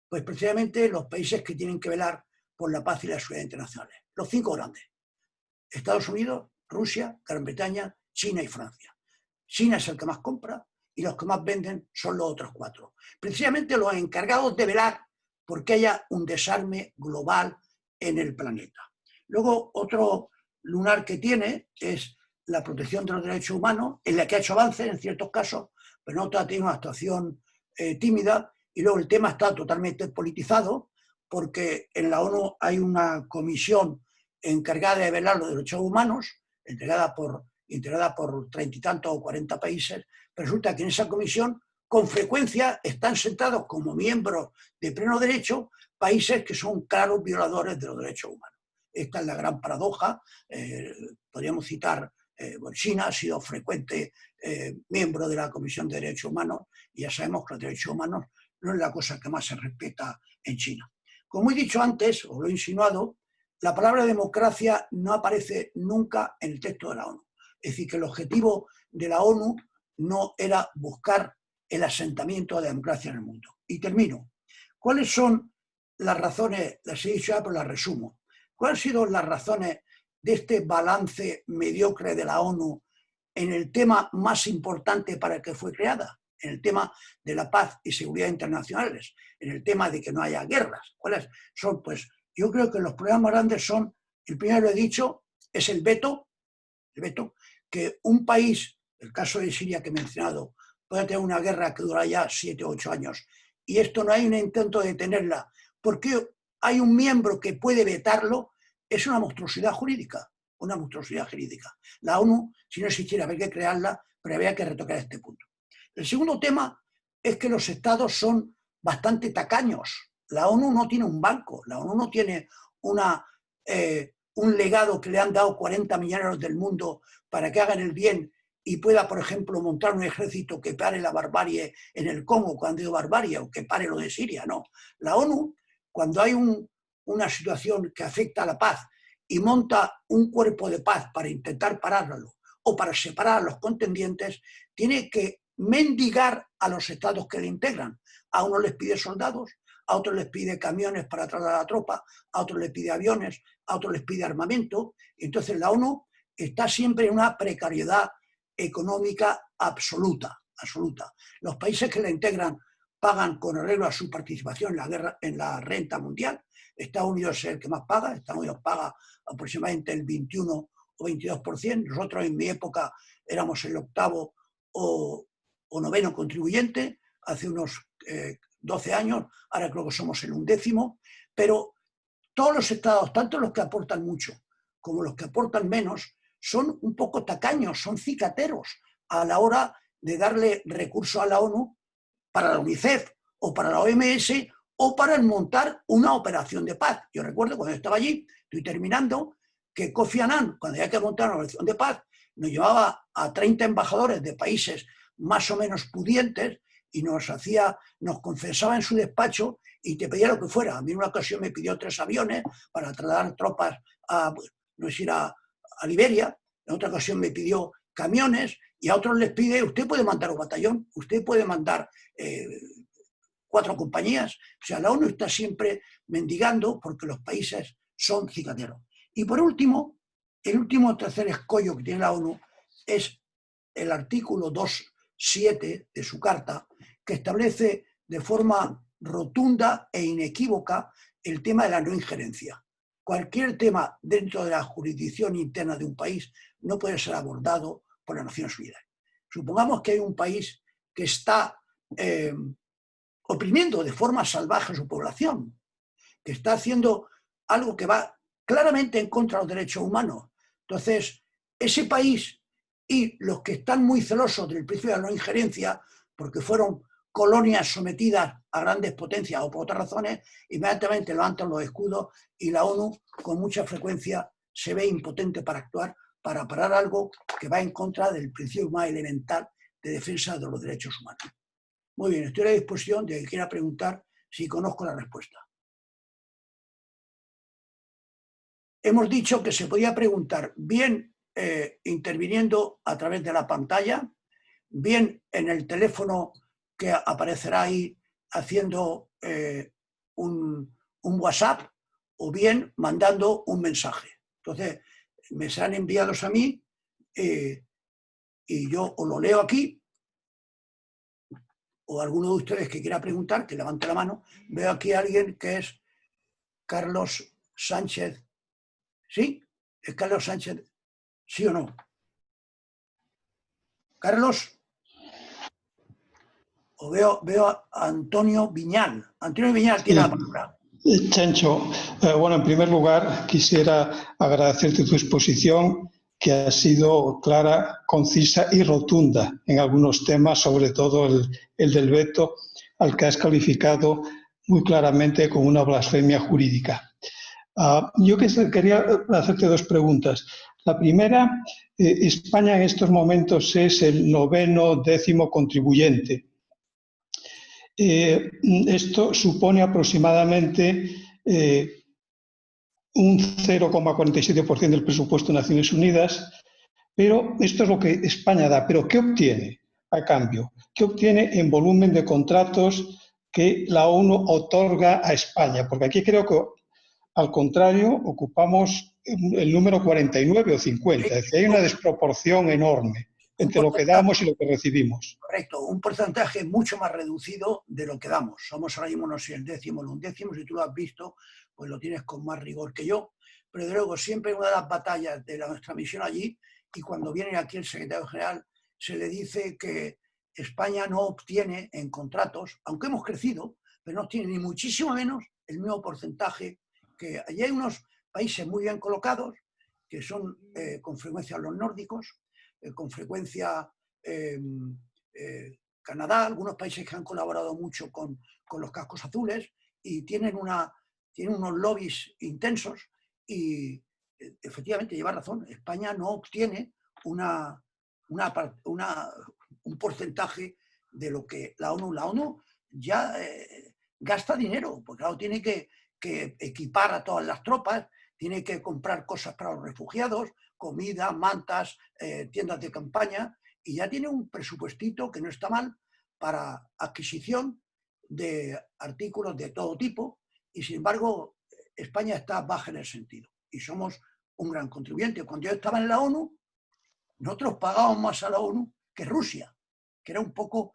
A: Pues precisamente los países que tienen que velar por la paz y la seguridad internacionales. Los 5 grandes. Estados Unidos, Rusia, Gran Bretaña, China y Francia. China es el que más compra y los que más venden son los otros 4. Precisamente los encargados de velar porque haya un desarme global en el planeta. Luego, otro lunar que tiene es la protección de los derechos humanos, en la que ha hecho avances en ciertos casos, pero en otros ha tenido una actuación tímida. Y luego el tema está totalmente politizado porque en la ONU hay una comisión encargada de velar los derechos humanos, integrada por 30 y tantos o 40 países. Resulta que en esa comisión con frecuencia están sentados como miembros de pleno derecho países que son claros violadores de los derechos humanos. Esta es la gran paradoja. Podríamos citar, China ha sido frecuente miembro de la Comisión de Derechos Humanos y ya sabemos que los derechos humanos no es la cosa que más se respeta en China. Como he dicho antes, o lo he insinuado, la palabra democracia no aparece nunca en el texto de la ONU. Es decir, que el objetivo de la ONU no era buscar el asentamiento de la democracia en el mundo. Y termino. ¿Cuáles son las razones? Las he dicho ya, pero las resumo. ¿Cuáles han sido las razones de este balance mediocre de la ONU en el tema más importante para el que fue creada? En el tema de la paz y seguridad internacionales, en el tema de que no haya guerras. ¿Cuáles son? Pues yo creo que los problemas más grandes son, el primero lo he dicho, es el veto, que un país, el caso de Siria que he mencionado, puede tener una guerra que dura ya 7 o 8 años, y esto no hay un intento de detenerla, porque hay un miembro que puede vetarlo, es una monstruosidad jurídica, una monstruosidad jurídica. La ONU, si no existiera, habría que crearla, pero habría que retocar este punto. El segundo tema es que los estados son bastante tacaños. La ONU no tiene un banco, la ONU no tiene un legado que le han dado 40 millonarios del mundo para que hagan el bien y pueda, por ejemplo, montar un ejército que pare la barbarie en el Congo cuando hay barbarie, o que pare lo de Siria, no. La ONU, cuando hay una situación que afecta a la paz y monta un cuerpo de paz para intentar pararlo o para separar a los contendientes, tiene que mendigar a los estados que le integran. A unos les pide soldados, a otros les pide camiones para trasladar a la tropa, a otros les pide aviones, a otros les pide armamento. Entonces la ONU está siempre en una precariedad económica absoluta. Los países que la integran pagan con arreglo a su participación en la renta mundial. Estados Unidos es el que más paga, Estados Unidos paga aproximadamente el 21 o 22%. Nosotros en mi época éramos el octavo o noveno contribuyente, hace unos 12 años, ahora creo que somos el 11º, pero todos los estados, tanto los que aportan mucho como los que aportan menos, son un poco tacaños, son cicateros a la hora de darle recursos a la ONU para la UNICEF o para la OMS o para montar una operación de paz. Yo recuerdo cuando estaba allí, estoy terminando, que Kofi Annan, cuando había que montar una operación de paz, nos llevaba a 30 embajadores de países más o menos pudientes y nos confesaba en su despacho y te pedía lo que fuera. A mí en una ocasión me pidió 3 aviones para trasladar tropas a Liberia, en otra ocasión me pidió camiones y a otros les pide, usted puede mandar un batallón, usted puede mandar 4 compañías. O sea, la ONU está siempre mendigando porque los países son cicateros. Y por último, el último tercer escollo que tiene la ONU es el artículo 2.7 de su carta, que establece de forma rotunda e inequívoca el tema de la no injerencia. Cualquier tema dentro de la jurisdicción interna de un país no puede ser abordado por las Naciones Unidas. Supongamos que hay un país que está oprimiendo de forma salvaje a su población, que está haciendo algo que va claramente en contra de los derechos humanos. Entonces, ese país y los que están muy celosos del principio de la no injerencia, porque fueron colonias sometidas a grandes potencias o por otras razones, inmediatamente levantan los escudos y la ONU con mucha frecuencia se ve impotente para actuar, para parar algo que va en contra del principio más elemental de defensa de los derechos humanos. Muy bien, estoy a la disposición de quien quiera preguntar si conozco la respuesta. Hemos dicho que se podía preguntar bien interviniendo a través de la pantalla, bien en el teléfono que aparecerá ahí haciendo un WhatsApp, o bien mandando un mensaje. Entonces, me serán enviados a mí y yo o lo leo aquí, o alguno de ustedes que quiera preguntar, que levante la mano. Veo aquí a alguien que es Carlos Sánchez. ¿Sí? ¿Es Carlos Sánchez? ¿Sí o no? ¿Carlos? O veo a Antonio Viñal. Antonio Viñal tiene la palabra.
C: Chancho, bueno, en primer lugar quisiera agradecerte tu exposición, que ha sido clara, concisa y rotunda en algunos temas, sobre todo el del veto, al que has calificado muy claramente como una blasfemia jurídica. Yo quería hacerte 2 preguntas. La primera, España en estos momentos es el 9º, 10º contribuyente. Esto supone aproximadamente un 0,47% del presupuesto de Naciones Unidas, pero esto es lo que España da. ¿Pero qué obtiene a cambio? ¿Qué obtiene en volumen de contratos que la ONU otorga a España? Porque aquí creo que, al contrario, ocupamos el número 49 o 50. Es decir, hay una desproporción enorme entre lo que damos y lo que recibimos.
A: Correcto, un porcentaje mucho más reducido de lo que damos. Somos ahora mismo, no sé, el 10º o el 11º, si tú lo has visto, pues lo tienes con más rigor que yo. Pero de luego, siempre una de las batallas de nuestra misión allí, y cuando viene aquí el secretario general, se le dice que España no obtiene en contratos, aunque hemos crecido, pero no obtiene ni muchísimo menos el mismo porcentaje que allí hay unos países muy bien colocados, que son con frecuencia los nórdicos, con frecuencia Canadá, algunos países que han colaborado mucho con los cascos azules y tienen unos lobbies intensos y efectivamente lleva razón, España no obtiene una un porcentaje de lo que la ONU ya gasta dinero, porque claro, tiene que equipar a todas las tropas, tiene que comprar cosas para los refugiados, comida, mantas, tiendas de campaña, y ya tiene un presupuestito que no está mal para adquisición de artículos de todo tipo, y sin embargo España está baja en el sentido, y somos un gran contribuyente. Cuando yo estaba en la ONU, nosotros pagábamos más a la ONU que Rusia, que era un poco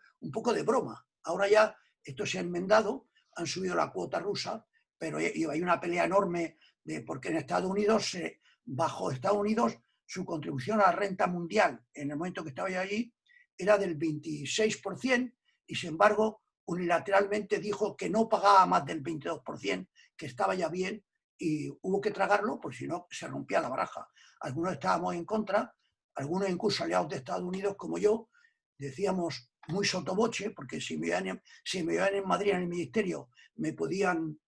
A: de broma. Ahora ya esto se ha enmendado, han subido la cuota rusa, pero hay una pelea enorme porque en Estados Unidos, bajo Estados Unidos, su contribución a la renta mundial en el momento que estaba yo allí era del 26%, y sin embargo unilateralmente dijo que no pagaba más del 22%, que estaba ya bien, y hubo que tragarlo porque si no se rompía la baraja. Algunos estábamos en contra, algunos incluso aliados de Estados Unidos como yo, decíamos muy sotoboche, porque si me iban en Madrid en el ministerio me podían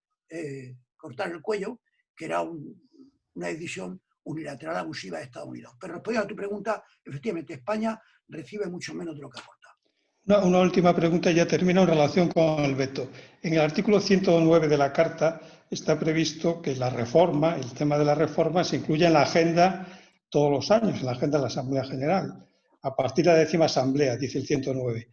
A: cortar el cuello, que era una decisión unilateral abusiva de Estados Unidos. Pero respondiendo a tu pregunta, efectivamente España recibe mucho menos de lo que aporta.
C: Una última pregunta y ya termino en relación con el veto. En el artículo 109 de la Carta está previsto que la reforma, el tema de la reforma, se incluya en la agenda todos los años, en la agenda de la Asamblea General, a partir de la 10ª Asamblea, dice el 109.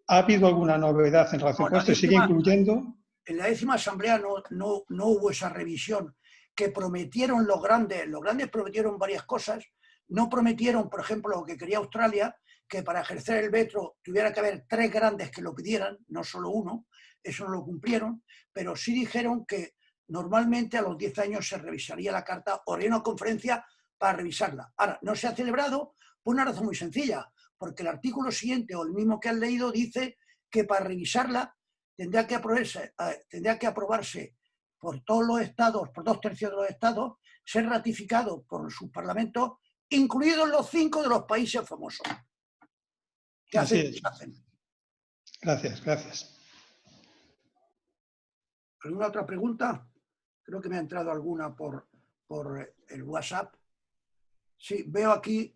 C: ¿Ha habido alguna novedad en relación con esto? ¿Se sigue incluyendo?
A: En la 10ª Asamblea no hubo esa revisión que prometieron los grandes prometieron varias cosas. No prometieron, por ejemplo, lo que quería Australia, que para ejercer el veto tuviera que haber 3 grandes que lo pidieran, no solo uno. Eso no lo cumplieron, pero sí dijeron que normalmente a los 10 años se revisaría la Carta o haría una conferencia para revisarla. Ahora, no se ha celebrado por una razón muy sencilla, porque el artículo siguiente, o el mismo que han leído, dice que para revisarla tendría que aprobarse por todos los estados, por 2/3 de los estados, ser ratificado por sus parlamentos, incluidos los 5 de los países famosos. ¿Qué hacen?
C: Gracias.
A: ¿Alguna otra pregunta? Creo que me ha entrado alguna por el WhatsApp. Sí, veo aquí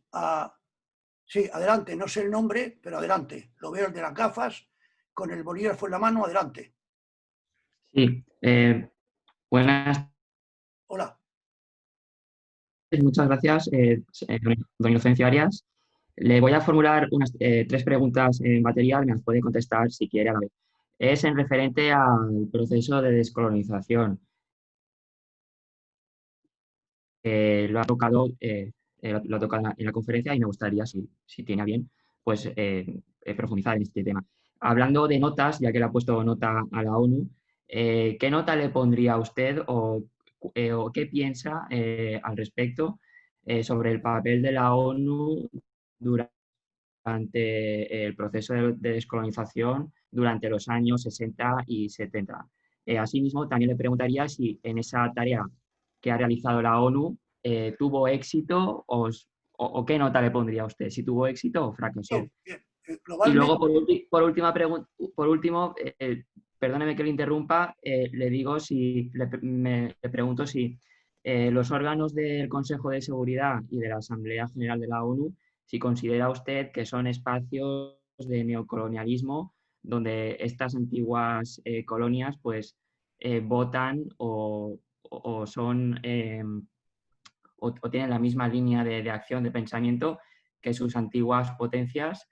A: sí, adelante, no sé el nombre, pero adelante. Lo veo el de las gafas, con el bolígrafo en la mano, adelante.
D: Sí, buenas.
A: Hola.
D: Muchas gracias, don Inocencio Arias. Le voy a formular unas 3 preguntas en material, me las puede contestar si quiere a la vez. Es en referente al proceso de descolonización. Lo ha tocado en la conferencia y me gustaría, si tiene a bien, pues profundizar en este tema. Hablando de notas, ya que le ha puesto nota a la ONU, ¿qué nota le pondría a usted o qué piensa al respecto sobre el papel de la ONU durante el proceso de descolonización durante los años 60 y 70? Asimismo, también le preguntaría si en esa tarea que ha realizado la ONU tuvo éxito o qué nota le pondría a usted, si tuvo éxito o fracasó.
A: Bien.
D: Y luego, por último, perdóneme que le interrumpa, le digo le pregunto si los órganos del Consejo de Seguridad y de la Asamblea General de la ONU, si considera usted que son espacios de neocolonialismo donde estas antiguas colonias pues votan o son o tienen la misma línea de acción, de pensamiento que sus antiguas potencias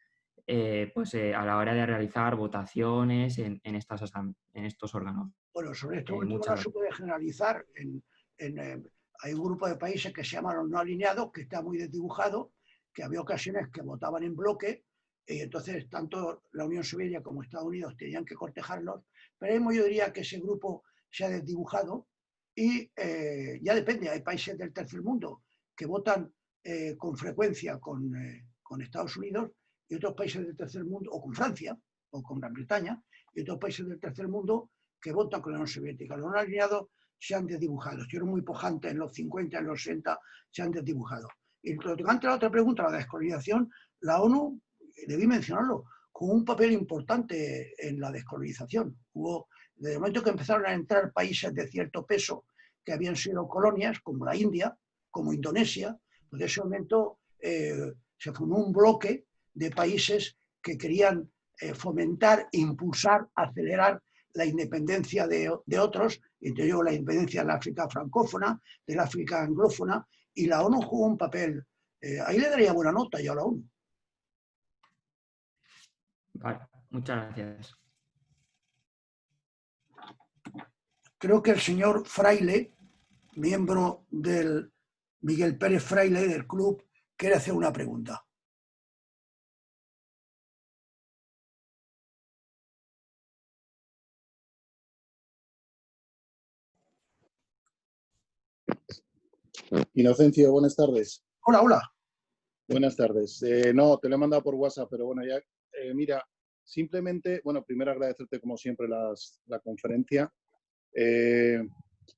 D: a la hora de realizar votaciones en estos órganos.
A: Bueno, sobre esto último no se puede generalizar. Hay un grupo de países que se llaman los no alineados, que está muy desdibujado, que había ocasiones que votaban en bloque, y entonces tanto la Unión Soviética como Estados Unidos tenían que cortejarlos, pero yo diría que ese grupo se ha desdibujado y ya depende. Hay países del tercer mundo que votan con frecuencia con Estados Unidos, y otros países del tercer mundo, o con Francia, o con Gran Bretaña, y otros países del tercer mundo que votan con la Unión Soviética. Los no alineados se han desdibujado. Estuvieron muy pujantes en los 50, en los 60, se han desdibujado. Y lo tocante a la otra pregunta, la descolonización, la ONU, debí mencionarlo, jugó un papel importante en la descolonización. Desde el momento que empezaron a entrar países de cierto peso que habían sido colonias, como la India, como Indonesia, pues de ese momento se formó un bloque de países que querían fomentar, impulsar, acelerar la independencia de otros, entre ellos la independencia de la África francófona, de la África anglófona, y la ONU jugó un papel. Ahí le daría buena nota yo a la ONU.
D: Vale, muchas gracias.
A: Creo que el señor Fraile, miembro del Miguel Pérez Fraile del club, quiere hacer una pregunta.
E: Inocencio, buenas tardes.
A: Hola, hola.
E: Buenas tardes. No, te lo he mandado por WhatsApp, pero bueno, ya, mira, simplemente, bueno, primero agradecerte como siempre la conferencia.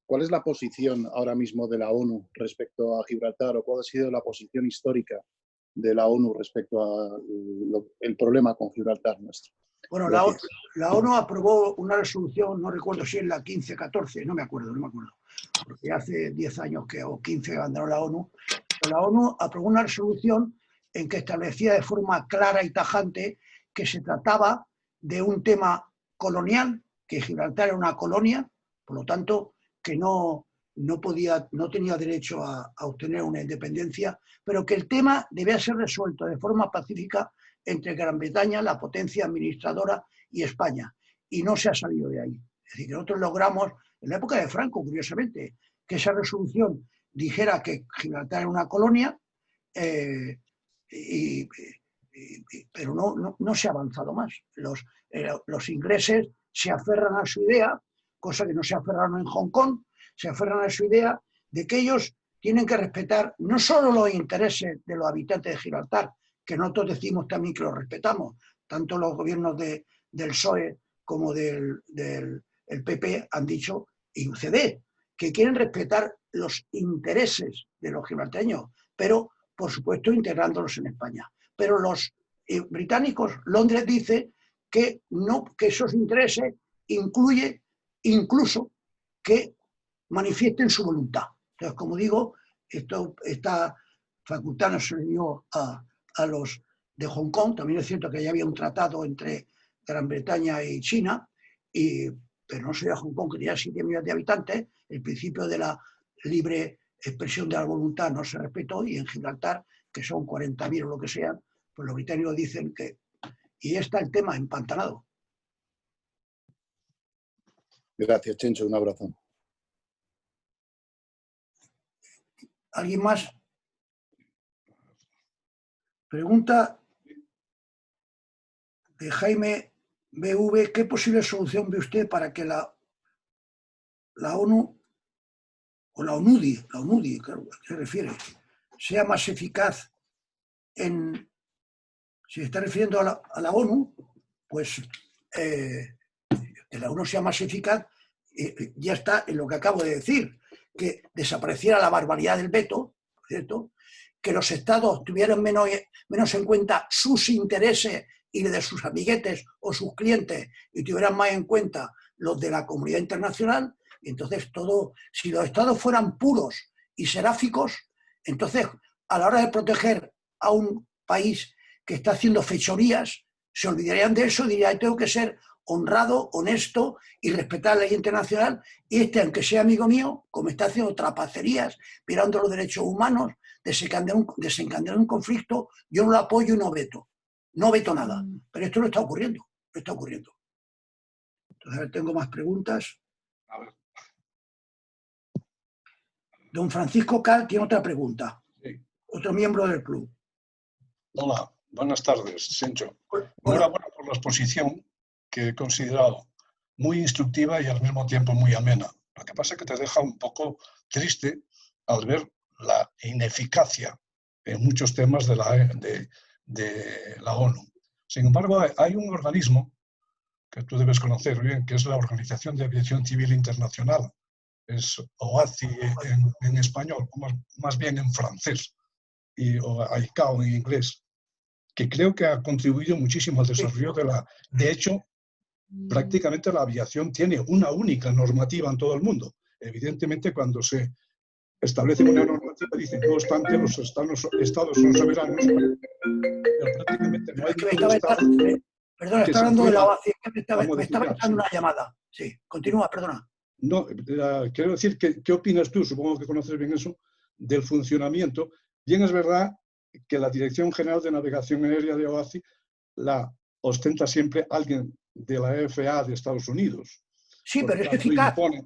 E: ¿Cuál es la posición ahora mismo de la ONU respecto a Gibraltar o cuál ha sido la posición histórica de la ONU respecto al problema con Gibraltar nuestro?
A: Bueno, la ONU aprobó una resolución, no recuerdo si es la 15-14, no me acuerdo, porque hace 10 años o 15 que abandonó la ONU. Pero la ONU aprobó una resolución en que establecía de forma clara y tajante que se trataba de un tema colonial, que Gibraltar era una colonia, por lo tanto, que no tenía derecho a obtener una independencia, pero que el tema debía ser resuelto de forma pacífica entre Gran Bretaña, la potencia administradora, y España. Y no se ha salido de ahí. Es decir, que nosotros logramos, en la época de Franco, curiosamente, que esa resolución dijera que Gibraltar era una colonia, pero no se ha avanzado más. Los ingleses se aferran a su idea, cosa que no se aferraron en Hong Kong, se aferran a su idea de que ellos tienen que respetar no solo los intereses de los habitantes de Gibraltar, que nosotros decimos también que los respetamos, tanto los gobiernos del PSOE como del PP han dicho, y UCD, que quieren respetar los intereses de los gibraltareños, pero por supuesto integrándolos en España. Pero los británicos, Londres dice que esos intereses incluye incluso que manifiesten su voluntad. Entonces, como digo, esta facultad no se le dio a los de Hong Kong. También es cierto que ya había un tratado entre Gran Bretaña y China, pero no se dio a Hong Kong, que tenía 7 millones de habitantes. El principio de la libre expresión de la voluntad no se respetó, y en Gibraltar, que son 40.000 o lo que sean, pues los británicos dicen que... Y está el tema empantanado.
E: Gracias, Chencho, un abrazo.
A: ¿Alguien más? Pregunta de Jaime BV, ¿qué posible solución ve usted para que la ONU, o la ONUDI, claro, ¿a qué se refiere?, sea más eficaz en... Si se está refiriendo a la ONU, pues que la ONU sea más eficaz, ya está en lo que acabo de decir, que desapareciera la barbaridad del veto, ¿cierto?, que los estados tuvieran menos en cuenta sus intereses y de sus amiguetes o sus clientes, y tuvieran más en cuenta los de la comunidad internacional. Y entonces si los estados fueran puros y seráficos, entonces a la hora de proteger a un país que está haciendo fechorías, se olvidarían de eso y dirían, tengo que ser honrado, honesto y respetar la ley internacional, y aunque sea amigo mío, como está haciendo trapacerías, violando los derechos humanos, desencadenar un conflicto, yo no lo apoyo y no veto nada. Pero esto no está ocurriendo, Entonces, a ver, tengo más preguntas.
F: A ver.
A: Don Francisco Cal tiene otra pregunta.
F: Sí.
A: Otro miembro del club.
F: Hola, buenas tardes, Chencho.
A: Hola.
F: Enhorabuena por la exposición, que he considerado muy instructiva y al mismo tiempo muy amena. Lo que pasa es que te deja un poco triste al ver la ineficacia en muchos temas de la ONU. Sin embargo, hay un organismo que tú debes conocer bien, que es la Organización de Aviación Civil Internacional. Es OACI en español, más bien en francés, o ICAO en inglés, que creo que ha contribuido muchísimo al desarrollo de hecho, prácticamente la aviación tiene una única normativa en todo el mundo. Evidentemente, cuando se establecen una normativa y dicen, no obstante, los estados son soberanos, pero prácticamente no hay ningún estado
A: Perdona,
F: que
A: está
F: se
A: hablando de la
F: atreva
A: OACI, es que me estaba
F: modificar.
A: entrando una llamada. Sí, continúa, perdona.
F: No, quiero decir, ¿qué opinas tú? Supongo que conoces bien eso, del funcionamiento. Bien, es verdad que la Dirección General de Navegación Aérea de OACI la ostenta siempre alguien de la FAA de Estados Unidos.
A: Sí,
F: Por
A: pero
F: lo
A: es
F: tanto,
A: eficaz.
F: impone,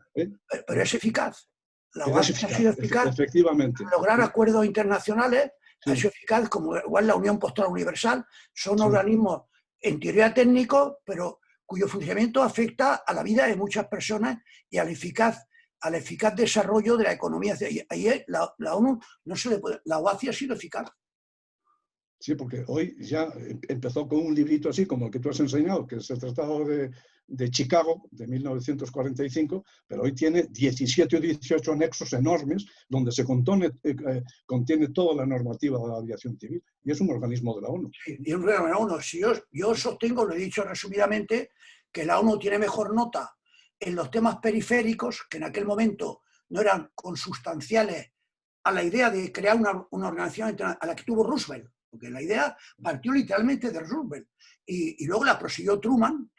A: Pero es eficaz. La
F: pero es
A: OACI ha sido eficaz
F: efectivamente.
A: en lograr acuerdos internacionales,
F: Sí.
A: ha sido eficaz, como igual la Unión Postal Universal, son
F: Sí.
A: organismos en teoría técnicos, pero cuyo funcionamiento afecta a la vida de muchas personas y al eficaz desarrollo de la economía. Ahí la ONU no se le puede, la OACI ha sido eficaz.
F: Sí, porque hoy ya empezó con un librito así como el que tú has enseñado, que es el Tratado de Chicago de 1945, pero hoy tiene 17 o 18 anexos enormes donde se contiene toda la normativa de la aviación civil y es un organismo de la ONU.
A: Sí, y un organismo de la ONU. Si yo sostengo, lo he dicho resumidamente, que la ONU tiene mejor nota en los temas periféricos, que en aquel momento no eran consustanciales a la idea de crear una organización a la que tuvo Roosevelt, porque la idea partió literalmente de Roosevelt y luego la prosiguió Truman.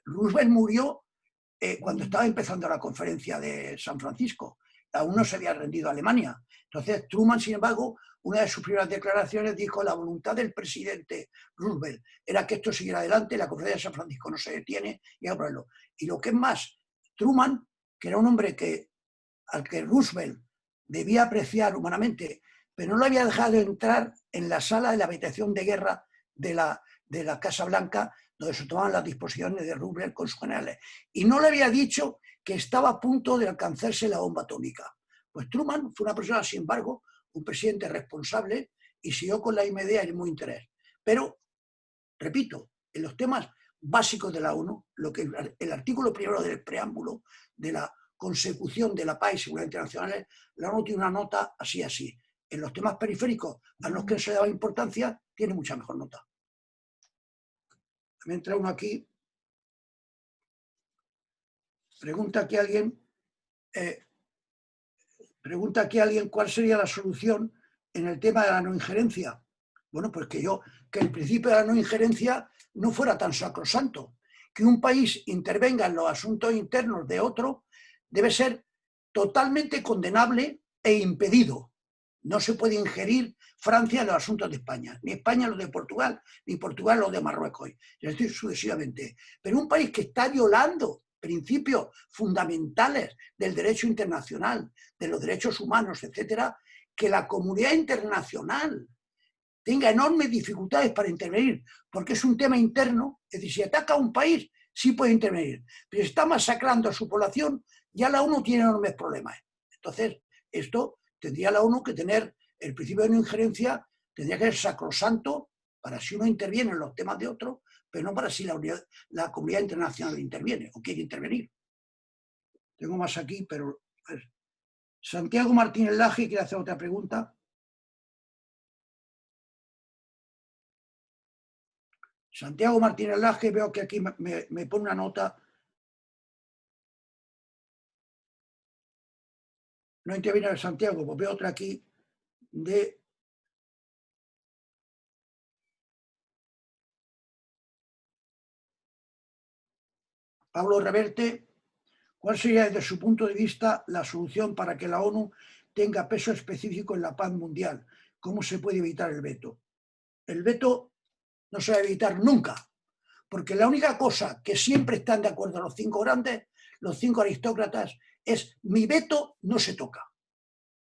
A: Roosevelt murió cuando estaba empezando la conferencia de San Francisco. Aún no se había rendido a Alemania. Entonces Truman, sin embargo, una de sus primeras declaraciones dijo: la voluntad del presidente Roosevelt era que esto siguiera adelante, la conferencia de San Francisco no se detiene y hay que hablarlo. Y lo que es más, Truman, que era un hombre al que Roosevelt debía apreciar humanamente, pero no lo había dejado entrar en la sala de la habitación de guerra de la Casa Blanca, donde se tomaban las disposiciones de Roosevelt con sus generales. Y no le había dicho que estaba a punto de alcanzarse la bomba atómica. Pues Truman fue una persona, sin embargo, un presidente responsable y siguió con la misma idea y el mismo interés. Pero, repito, en los temas básicos de la ONU, lo que el artículo primero del preámbulo de la consecución de la paz y seguridad internacionales, la ONU tiene una nota así. En los temas periféricos, a los que se le daba importancia, tiene mucha mejor nota. También trae uno aquí. Pregunta aquí alguien cuál sería la solución en el tema de la no injerencia. Bueno, pues que el principio de la no injerencia no fuera tan sacrosanto. Que un país intervenga en los asuntos internos de otro debe ser totalmente condenable e impedido. No se puede ingerir Francia en los asuntos de España, ni España en los de Portugal, ni Portugal en los de Marruecos, y así sucesivamente. Pero un país que está violando principios fundamentales del derecho internacional, de los derechos humanos, etcétera, que la comunidad internacional tenga enormes dificultades para intervenir, porque es un tema interno. Es decir, si ataca a un país, sí puede intervenir, pero si está masacrando a su población, ya la ONU tiene enormes problemas. Entonces, esto tendría la ONU que tener el principio de no injerencia, tendría que ser sacrosanto para si uno interviene en los temas de otro, pero no para si la comunidad internacional interviene o quiere intervenir. Tengo más aquí, pero... Santiago Martínez Laje quiere hacer otra pregunta. Santiago Martínez Laje, veo que aquí me pone una nota. No interviene Santiago, pues veo otra aquí de... Pablo Reverte. ¿Cuál sería desde su punto de vista la solución para que la ONU tenga peso específico en la paz mundial? ¿Cómo se puede evitar el veto? El veto no se va a evitar nunca, porque la única cosa que siempre están de acuerdo los cinco grandes, los cinco aristócratas, es: mi veto no se toca.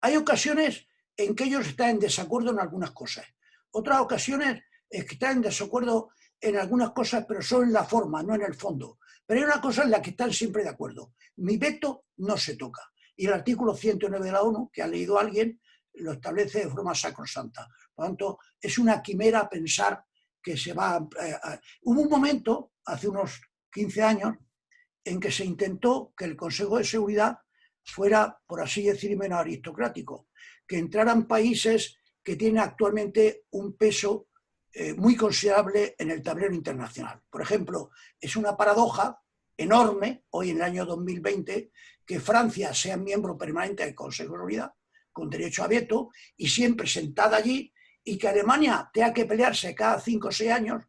A: Hay ocasiones en que ellos están en desacuerdo en algunas cosas. Otras ocasiones es que están en desacuerdo en algunas cosas, pero solo en la forma, no en el fondo. Pero hay una cosa en la que están siempre de acuerdo: mi veto no se toca. Y el artículo 109 de la ONU, que ha leído alguien, lo establece de forma sacrosanta. Por lo tanto, es una quimera pensar que se va a... Hubo un momento, hace unos 15 años, en que se intentó que el Consejo de Seguridad fuera, por así decir, menos aristocrático, que entraran países que tienen actualmente un peso muy considerable en el tablero internacional. Por ejemplo, es una paradoja enorme, hoy en el año 2020, que Francia sea miembro permanente del Consejo de Seguridad, con derecho a veto, y siempre sentada allí, y que Alemania tenga que pelearse cada 5 o 6 años,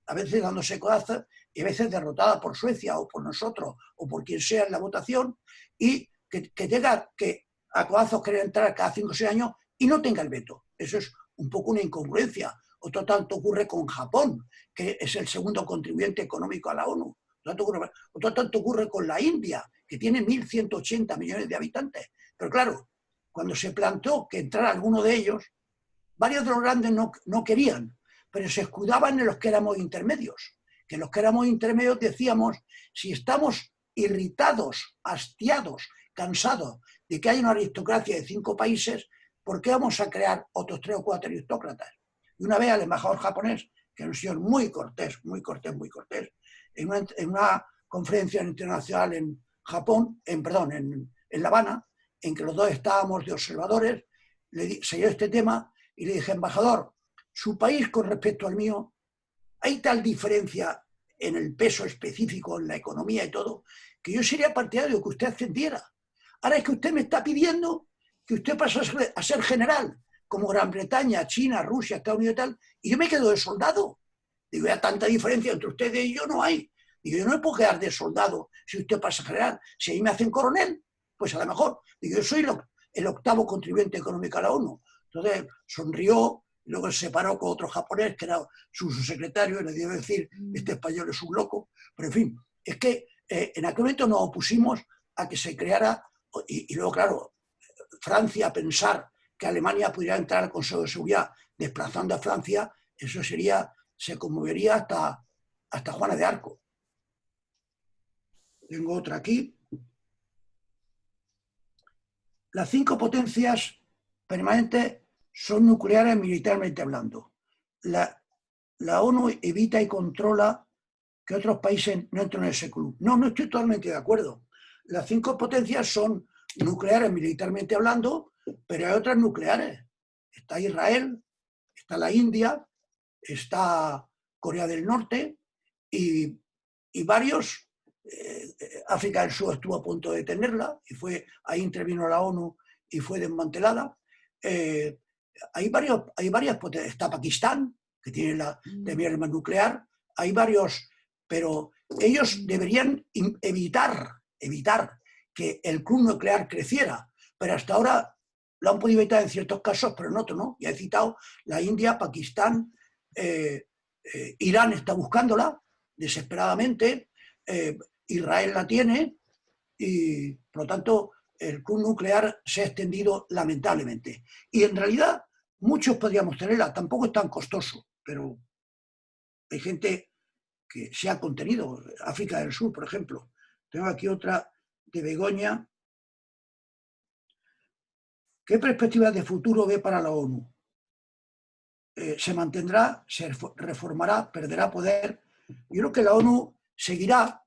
A: a veces dándose codazos, y a veces derrotada por Suecia o por nosotros o por quien sea en la votación, y que tenga que a codazos querer entrar cada 5 o 6 años y no tenga el veto. Eso es un poco una incongruencia. Otro tanto ocurre con Japón, que es el segundo contribuyente económico a la ONU. Otro tanto ocurre con la India, que tiene 1.180 millones de habitantes. Pero claro, cuando se planteó que entrara alguno de ellos, varios de los grandes no querían, pero se escudaban en los que éramos intermedios. Que los que éramos intermedios decíamos, si estamos irritados, hastiados, cansados de que haya una aristocracia de 5 países, ¿por qué vamos a crear otros 3 o 4 aristócratas? Y una vez al embajador japonés, que era un señor muy cortés, en una conferencia internacional en Japón, en La Habana, en que los dos estábamos de observadores, se dio este tema y le dije, embajador, su país con respecto al mío, hay tal diferencia en el peso específico, en la economía y todo, que yo sería partidario de que usted ascendiera. Ahora es que usted me está pidiendo que usted pase a ser general, como Gran Bretaña, China, Rusia, Estados Unidos y tal, y yo me quedo de soldado. Digo, ya tanta diferencia entre ustedes y yo no hay. Digo, yo no me puedo quedar de soldado si usted pasa a general. Si ahí me hacen coronel, pues a lo mejor. Digo, yo soy el 8º contribuyente económico a la ONU. Entonces sonrió, y luego se separó con otro japonés que era su subsecretario, y le dio a decir, este español es un loco. Pero en fin, es que en aquel momento nos opusimos a que se creara, y luego, claro, Francia pensar que Alemania pudiera entrar al Consejo de Seguridad desplazando a Francia, eso se conmovería hasta Juana de Arco. Tengo otra aquí. Las 5 potencias permanentes son nucleares militarmente hablando. La ONU evita y controla que otros países no entren en ese club. No estoy totalmente de acuerdo. Las 5 potencias son nucleares militarmente hablando, pero hay otras nucleares. Está Israel, está la India, está Corea del Norte y varios. África del Sur estuvo a punto de tenerla y ahí intervino la ONU y fue desmantelada. Hay varias potencias. Está Pakistán, que tiene la arma nuclear. Hay varios, pero ellos deberían evitar que el club nuclear creciera, pero hasta ahora lo han podido evitar en ciertos casos, pero en otros no. Ya he citado la India, Pakistán, Irán está buscándola desesperadamente, Israel la tiene y por lo tanto el club nuclear se ha extendido lamentablemente. Y en realidad muchos podríamos tenerla, tampoco es tan costoso, pero hay gente que se ha contenido. África del Sur, por ejemplo. Tengo aquí otra de Begoña. ¿Qué perspectivas de futuro ve para la ONU? ¿Se mantendrá? ¿Se reformará? ¿Perderá poder? Yo creo que la ONU seguirá.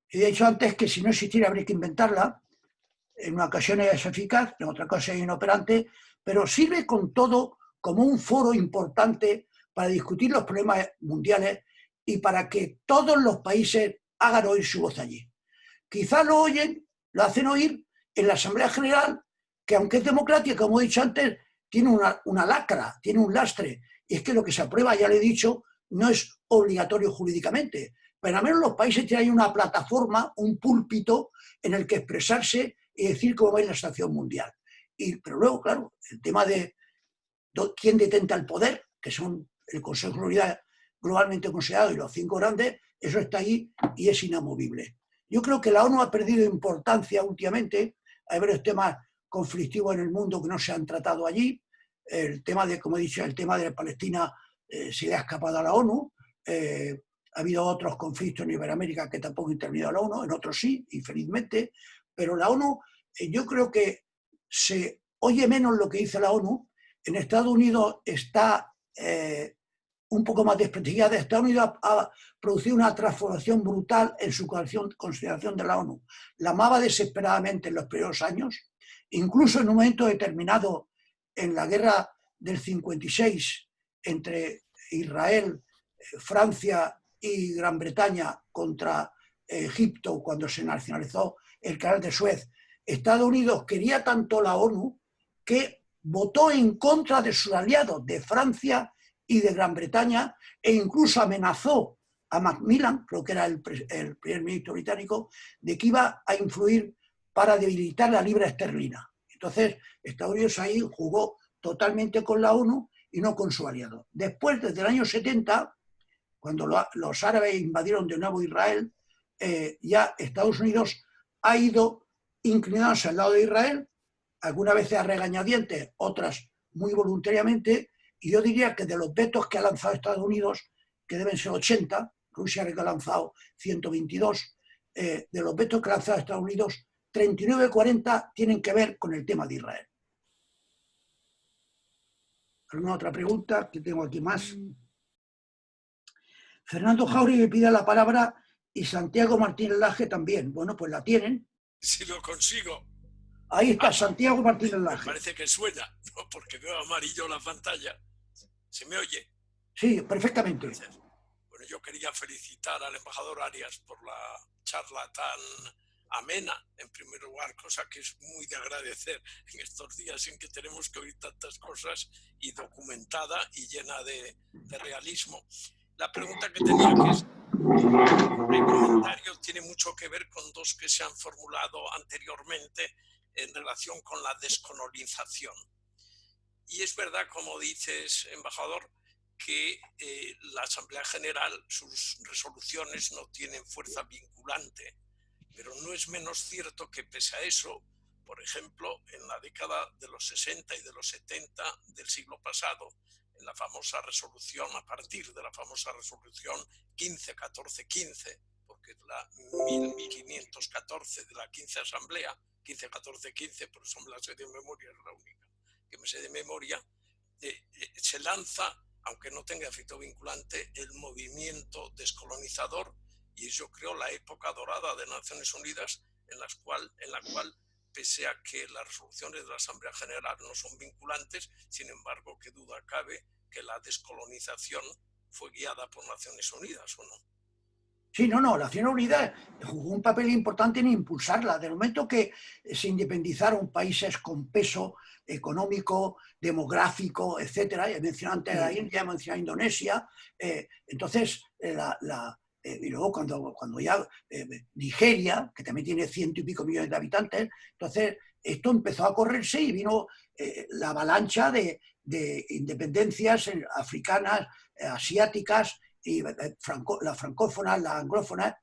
A: He dicho antes que si no existiera habría que inventarla. En una ocasión es eficaz, en otra ocasión es inoperante, pero sirve con todo como un foro importante para discutir los problemas mundiales y para que todos los países hagan oír su voz allí. Quizás lo hacen oír en la Asamblea General, que aunque es democrática, como he dicho antes, tiene una lacra, tiene un lastre, y es que lo que se aprueba, ya le he dicho, no es obligatorio jurídicamente, pero al menos los países tienen una plataforma, un púlpito en el que expresarse y decir cómo va la situación mundial. Pero luego, claro, el tema de quién detenta el poder, que son el Consejo de Seguridad globalmente considerado y los 5 grandes, eso está ahí y es inamovible. Yo creo que la ONU ha perdido importancia últimamente. Hay varios temas conflictivos en el mundo que no se han tratado allí. El tema de, como he dicho, el tema de Palestina se le ha escapado a la ONU. Ha habido otros conflictos en Iberoamérica que tampoco ha intervenido la ONU, en otros sí, infelizmente. Pero la ONU, yo creo que se oye menos lo que dice la ONU. En Estados Unidos está un poco más desprestigiada. Estados Unidos ha producido una transformación brutal en su consideración de la ONU. La amaba desesperadamente en los primeros años, incluso en un momento determinado en la guerra del 56 entre Israel, Francia y Gran Bretaña contra Egipto, cuando se nacionalizó el canal de Suez, Estados Unidos quería tanto la ONU que votó en contra de sus aliados, de Francia y de Gran Bretaña, e incluso amenazó a Macmillan, creo que era el primer ministro británico, de que iba a influir para debilitar la libra esterlina. Entonces, Estados Unidos ahí jugó totalmente con la ONU y no con su aliado. Después, desde el año 70, cuando los árabes invadieron de nuevo Israel, ya Estados Unidos ha ido inclinándose al lado de Israel, algunas veces a regañadientes, otras muy voluntariamente, y yo diría que de los vetos que ha lanzado Estados Unidos, que deben ser 80, Rusia ha lanzado 122, de los vetos que ha lanzado Estados Unidos, 39 o 40 tienen que ver con el tema de Israel. ¿Alguna otra pregunta? Que tengo aquí más. Fernando Jáuregui pide la palabra y Santiago Martínez Laje también. Bueno, pues la tienen.
G: Si lo consigo.
A: Ahí está Santiago Martínez Laje.
G: Me parece que suena, ¿no? Porque veo amarillo la pantalla. ¿Se me oye?
A: Sí, perfectamente.
G: Gracias. Bueno, yo quería felicitar al embajador Arias por la charla tan amena, en primer lugar, cosa que es muy de agradecer en estos días en que tenemos que oír tantas cosas, y documentada y llena de realismo. La pregunta que tenía que es, el comentario tiene mucho que ver con dos que se han formulado anteriormente en relación con la descolonización. Y es verdad, como dices, embajador, que la Asamblea General, sus resoluciones no tienen fuerza vinculante, pero no es menos cierto que pese a eso, por ejemplo, en la década de los 60 y de los 70 del siglo pasado, en la famosa resolución, a partir de la famosa resolución 15-14-15, porque es la 1514 de la 15 Asamblea, 15-14-15, por eso me la sé de memoria, es la única que me sé de memoria, se lanza, aunque no tenga efecto vinculante, el movimiento descolonizador, y es, yo creo, la época dorada de Naciones Unidas, en la cual, pese a que las resoluciones de la Asamblea General no son vinculantes, sin embargo, qué duda cabe que la descolonización fue guiada por Naciones Unidas, ¿o no?
A: Sí, no, la Naciones Unidas jugó un papel importante en impulsarla. Del momento que se independizaron países con peso económico, demográfico, etcétera, ya mencioné antes a la India, ya mencioné a Indonesia, entonces, y luego cuando ya Nigeria, que también tiene 100 y pico millones de habitantes, entonces esto empezó a correrse y vino la avalancha de independencias africanas, asiáticas, y la francófona, la anglófona,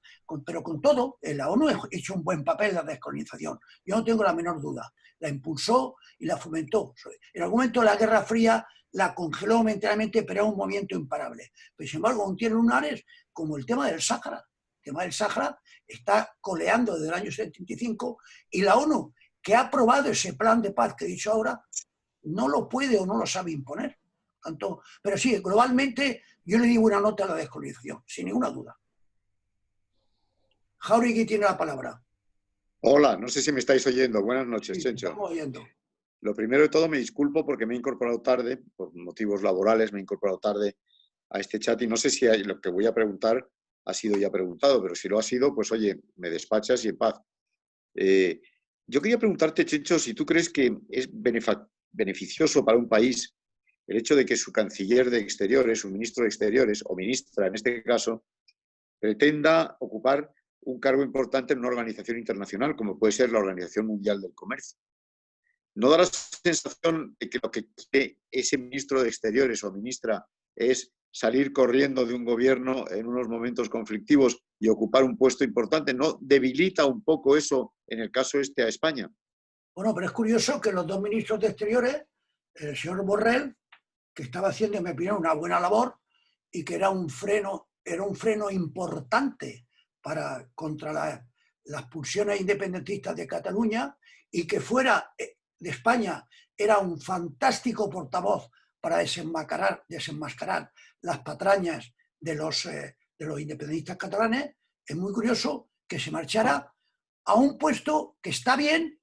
A: pero con todo, la ONU ha hecho un buen papel en la descolonización. Yo no tengo la menor duda. La impulsó y la fomentó. En algún momento la Guerra Fría la congeló momentáneamente, pero era un movimiento imparable. Pero sin embargo, aún tiene lunares como el tema del Sáhara. El tema del Sáhara está coleando desde el año 75 y la ONU, que ha aprobado ese plan de paz que he dicho ahora, no lo puede o no lo sabe imponer. Tanto, pero sí, globalmente yo le digo una nota a la descolonización, sin ninguna duda. Jáuregui tiene la palabra.
H: Hola, no sé si me estáis oyendo. Buenas noches,
A: Sí,
H: Chencho.
A: estamos oyendo.
H: Lo primero de todo, me disculpo porque me he incorporado tarde, por motivos laborales, me he incorporado tarde a este chat y no sé si lo que voy a preguntar ha sido ya preguntado, pero si lo ha sido, pues oye, me despachas y en paz. Yo quería preguntarte, Chencho, si tú crees que es beneficioso para un país el hecho de que su canciller de Exteriores, su ministro de Exteriores, o ministra en este caso, pretenda ocupar un cargo importante en una organización internacional, como puede ser la Organización Mundial del Comercio. ¿No da la sensación de que lo que quiere ese ministro de Exteriores o ministra es salir corriendo de un gobierno en unos momentos conflictivos y ocupar un puesto importante? ¿No debilita un poco eso, en el caso este, a España?
A: Bueno, pero es curioso que los dos ministros de Exteriores, el señor Borrell, que estaba haciendo, en mi opinión, una buena labor y que era un freno importante contra las pulsiones independentistas de Cataluña, y que fuera de España era un fantástico portavoz para desenmascarar las patrañas de los independentistas catalanes. Es muy curioso que se marchara a un puesto que está bien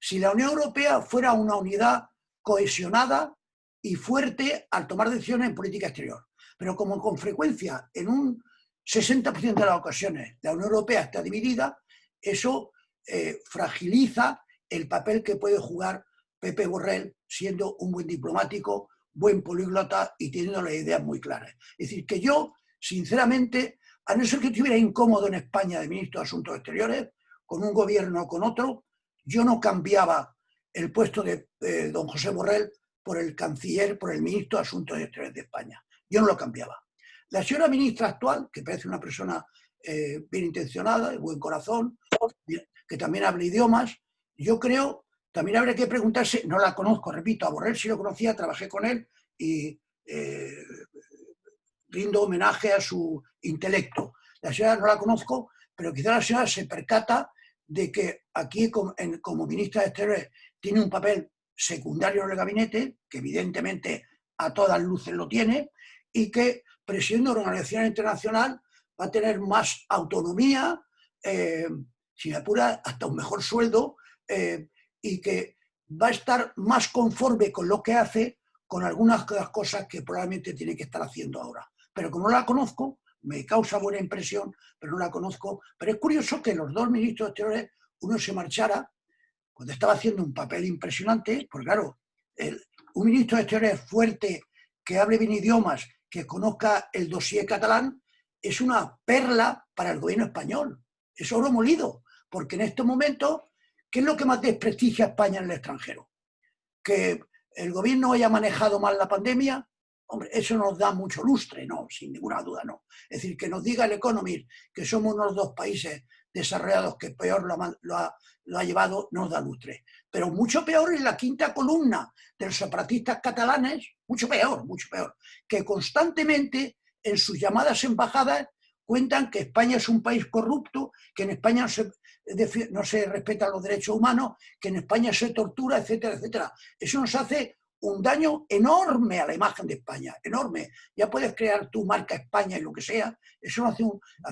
A: si la Unión Europea fuera una unidad cohesionada y fuerte al tomar decisiones en política exterior. Pero como con frecuencia en un 60% de las ocasiones la Unión Europea está dividida, eso fragiliza el papel que puede jugar Pepe Borrell siendo un buen diplomático, buen políglota y teniendo las ideas muy claras. Es decir, que yo, sinceramente, a no ser que estuviera incómodo en España de ministro de Asuntos Exteriores, con un gobierno o con otro, yo no cambiaba el puesto de don José Borrell por el canciller, por el ministro de Asuntos Exteriores de España. Yo no lo cambiaba. La señora ministra actual, que parece una persona bien intencionada, de buen corazón, que también habla idiomas, yo creo, también habría que preguntarse, no la conozco, repito, a Borrell sí lo conocía, trabajé con él y rindo homenaje a su intelecto. La señora no la conozco, pero quizá la señora se percata de que aquí como ministra de Exteriores tiene un papel secundario en el gabinete, que evidentemente a todas luces lo tiene, y que presidiendo una organización internacional va a tener más autonomía, si me apura, hasta un mejor sueldo, y que va a estar más conforme con lo que hace, con algunas de las cosas que probablemente tiene que estar haciendo ahora. Pero como no la conozco, me causa buena impresión, pero no la conozco. Pero es curioso que los dos ministros de Exteriores, uno se marchara cuando estaba haciendo un papel impresionante, porque claro, un ministro de Exteriores fuerte, que hable bien idiomas, que conozca el dossier catalán, es una perla para el gobierno español. Es oro molido, porque en estos momentos, ¿qué es lo que más desprestigia a España en el extranjero? Que el gobierno haya manejado mal la pandemia. Hombre, eso nos da mucho lustre, no, sin ninguna duda no. Es decir, que nos diga el Economist que somos uno de los dos países desarrollados que peor lo ha llevado, nos da lustre. Pero mucho peor es la quinta columna de los separatistas catalanes, mucho peor, que constantemente en sus llamadas embajadas cuentan que España es un país corrupto, que en España no se respetan los derechos humanos, que en España se tortura, etcétera, etcétera. Eso nos hace un daño enorme a la imagen de España, enorme. Ya puedes crear tu marca España y lo que sea, eso nos hace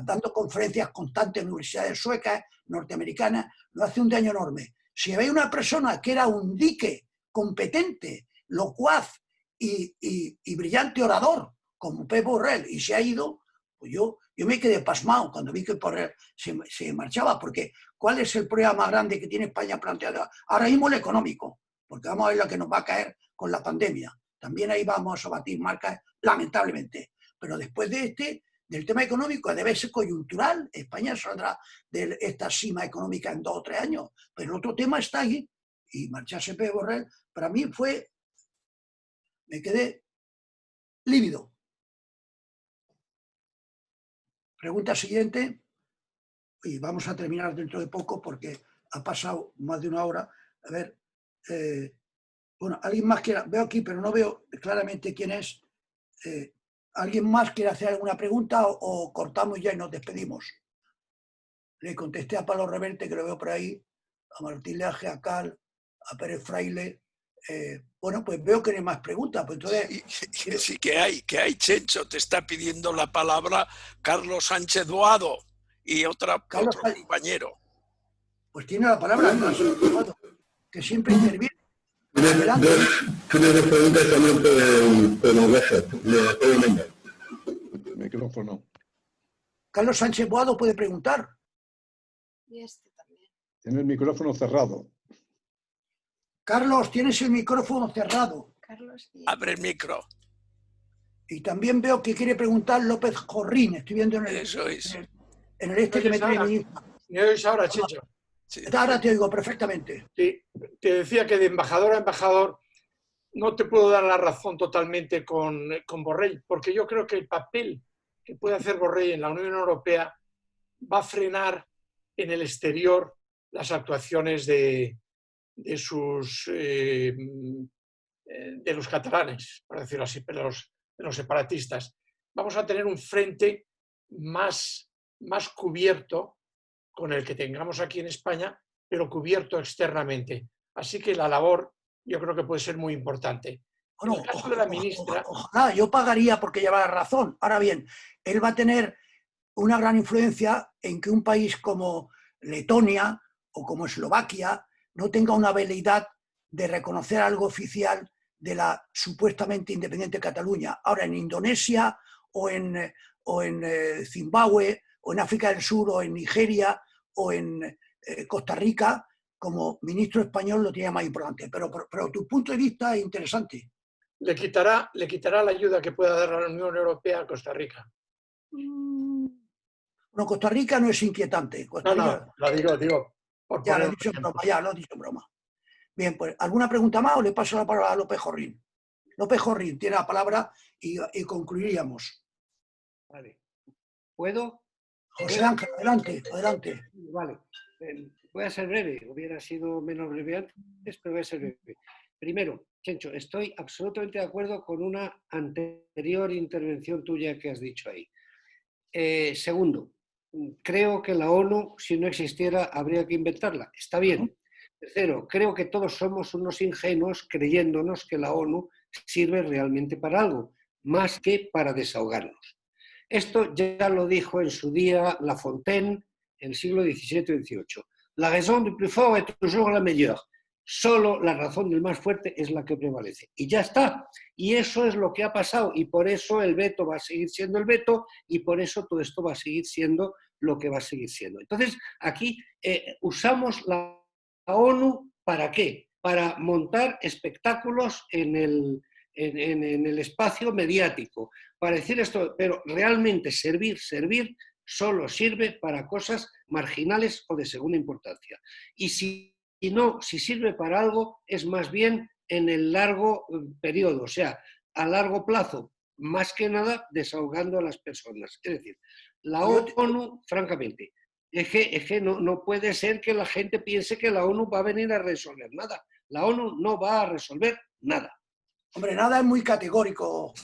A: dando conferencias constantes en universidades suecas, norteamericanas, nos hace un daño enorme. Si había una persona que era un dique competente, locuaz y brillante orador, como Pepe Borrell, y se ha ido, pues yo me quedé pasmado cuando vi que Borrell se marchaba, porque ¿cuál es el problema más grande que tiene España planteado? Ahora mismo el económico, porque vamos a ver lo que nos va a caer con la pandemia. También ahí vamos a batir marcas, lamentablemente. Pero después del tema económico, debe ser coyuntural. España saldrá de esta cima económica en 2 o 3 años. Pero el otro tema está ahí. Y marcharse Pepe Borrell, para mí me quedé lívido. Pregunta siguiente. Y vamos a terminar dentro de poco porque ha pasado más de 1 hora. A ver, bueno, alguien más quiera, veo aquí, pero no veo claramente quién es. ¿Alguien más quiere hacer alguna pregunta o cortamos ya y nos despedimos? Le contesté a Pablo Reverte, que lo veo por ahí, a Martín Leaje, a Cal, a Pérez Fraile. Bueno, pues veo que no hay más preguntas. Pues entonces,
G: sí que hay, Chencho. Te está pidiendo la palabra Carlos Sánchez Boado y otro compañero.
A: Pues tiene la palabra, Carlos Boado, que siempre interviene.
I: Tiene preguntas también
F: El micrófono.
A: Carlos Sánchez Boado puede preguntar.
J: Y este también.
F: Tiene el micrófono cerrado.
A: Carlos, tienes el micrófono cerrado.
J: Carlos,
G: abre el micro.
A: Y también veo que quiere preguntar López Jorrín. Estoy viendo en el,
G: Eso es.
A: en el que me tiene.
B: ¿Me oyes ahora, Chencho?
G: Sí.
A: Ahora te oigo perfectamente.
B: Sí, te decía que de embajador a embajador no te puedo dar la razón totalmente con Borrell, porque yo creo que el papel que puede hacer Borrell en la Unión Europea va a frenar en el exterior las actuaciones de los catalanes, por decirlo así, de los separatistas. Vamos a tener un frente más cubierto con el que tengamos aquí en España, pero cubierto externamente. Así que la labor yo creo que puede ser muy importante.
A: Bueno,
B: en el caso de la ministra...
A: Ojalá, yo pagaría porque lleva razón. Ahora bien, él va a tener una gran influencia en que un país como Letonia o como Eslovaquia no tenga una veleidad de reconocer algo oficial de la supuestamente independiente Cataluña. Ahora en Indonesia o en o en Zimbabue, o en África del Sur, o en Nigeria, o en Costa Rica, como ministro español lo tenía más importante. Pero tu punto de vista es interesante.
B: Le quitará la ayuda que pueda dar la Unión Europea a Costa Rica.
A: Bueno, Costa Rica no es inquietante. Costa Rica,
B: lo digo.
A: Ya lo he dicho en broma, ya lo he dicho en broma. Bien, pues, ¿alguna pregunta más o le paso la palabra a López Jorrín? López Jorrín tiene la palabra y concluiríamos.
I: Vale. ¿Puedo?
A: José Ángel, adelante, adelante.
I: Vale. Voy a ser breve. Hubiera sido menos breve antes, pero voy a ser breve. Primero, Chencho, estoy absolutamente de acuerdo con una anterior intervención tuya que has dicho ahí. Segundo, creo que la ONU, si no existiera, habría que inventarla. Está bien. Tercero, creo que todos somos unos ingenuos creyéndonos que la ONU sirve realmente para algo, más que para desahogarnos. Esto ya lo dijo en su día La Fontaine, en el siglo XVII y XVIII. La raison du plus fort est toujours la meilleure. Solo la razón del más fuerte es la que prevalece. Y ya está. Y eso es lo que ha pasado. Y por eso el veto va a seguir siendo el veto y por eso todo esto va a seguir siendo lo que va a seguir siendo. Entonces, aquí usamos la ONU ¿para qué? Para montar espectáculos en el espacio mediático. Para decir esto, pero realmente servir solo sirve para cosas marginales o de segunda importancia. Y si no, si sirve para algo, es más bien en el largo periodo, o sea, a largo plazo, más que nada desahogando a las personas. Es decir, la ONU, francamente, es que no puede ser que la gente piense que la ONU va a venir a resolver nada. La ONU no va a resolver nada.
A: Hombre, nada es muy categórico,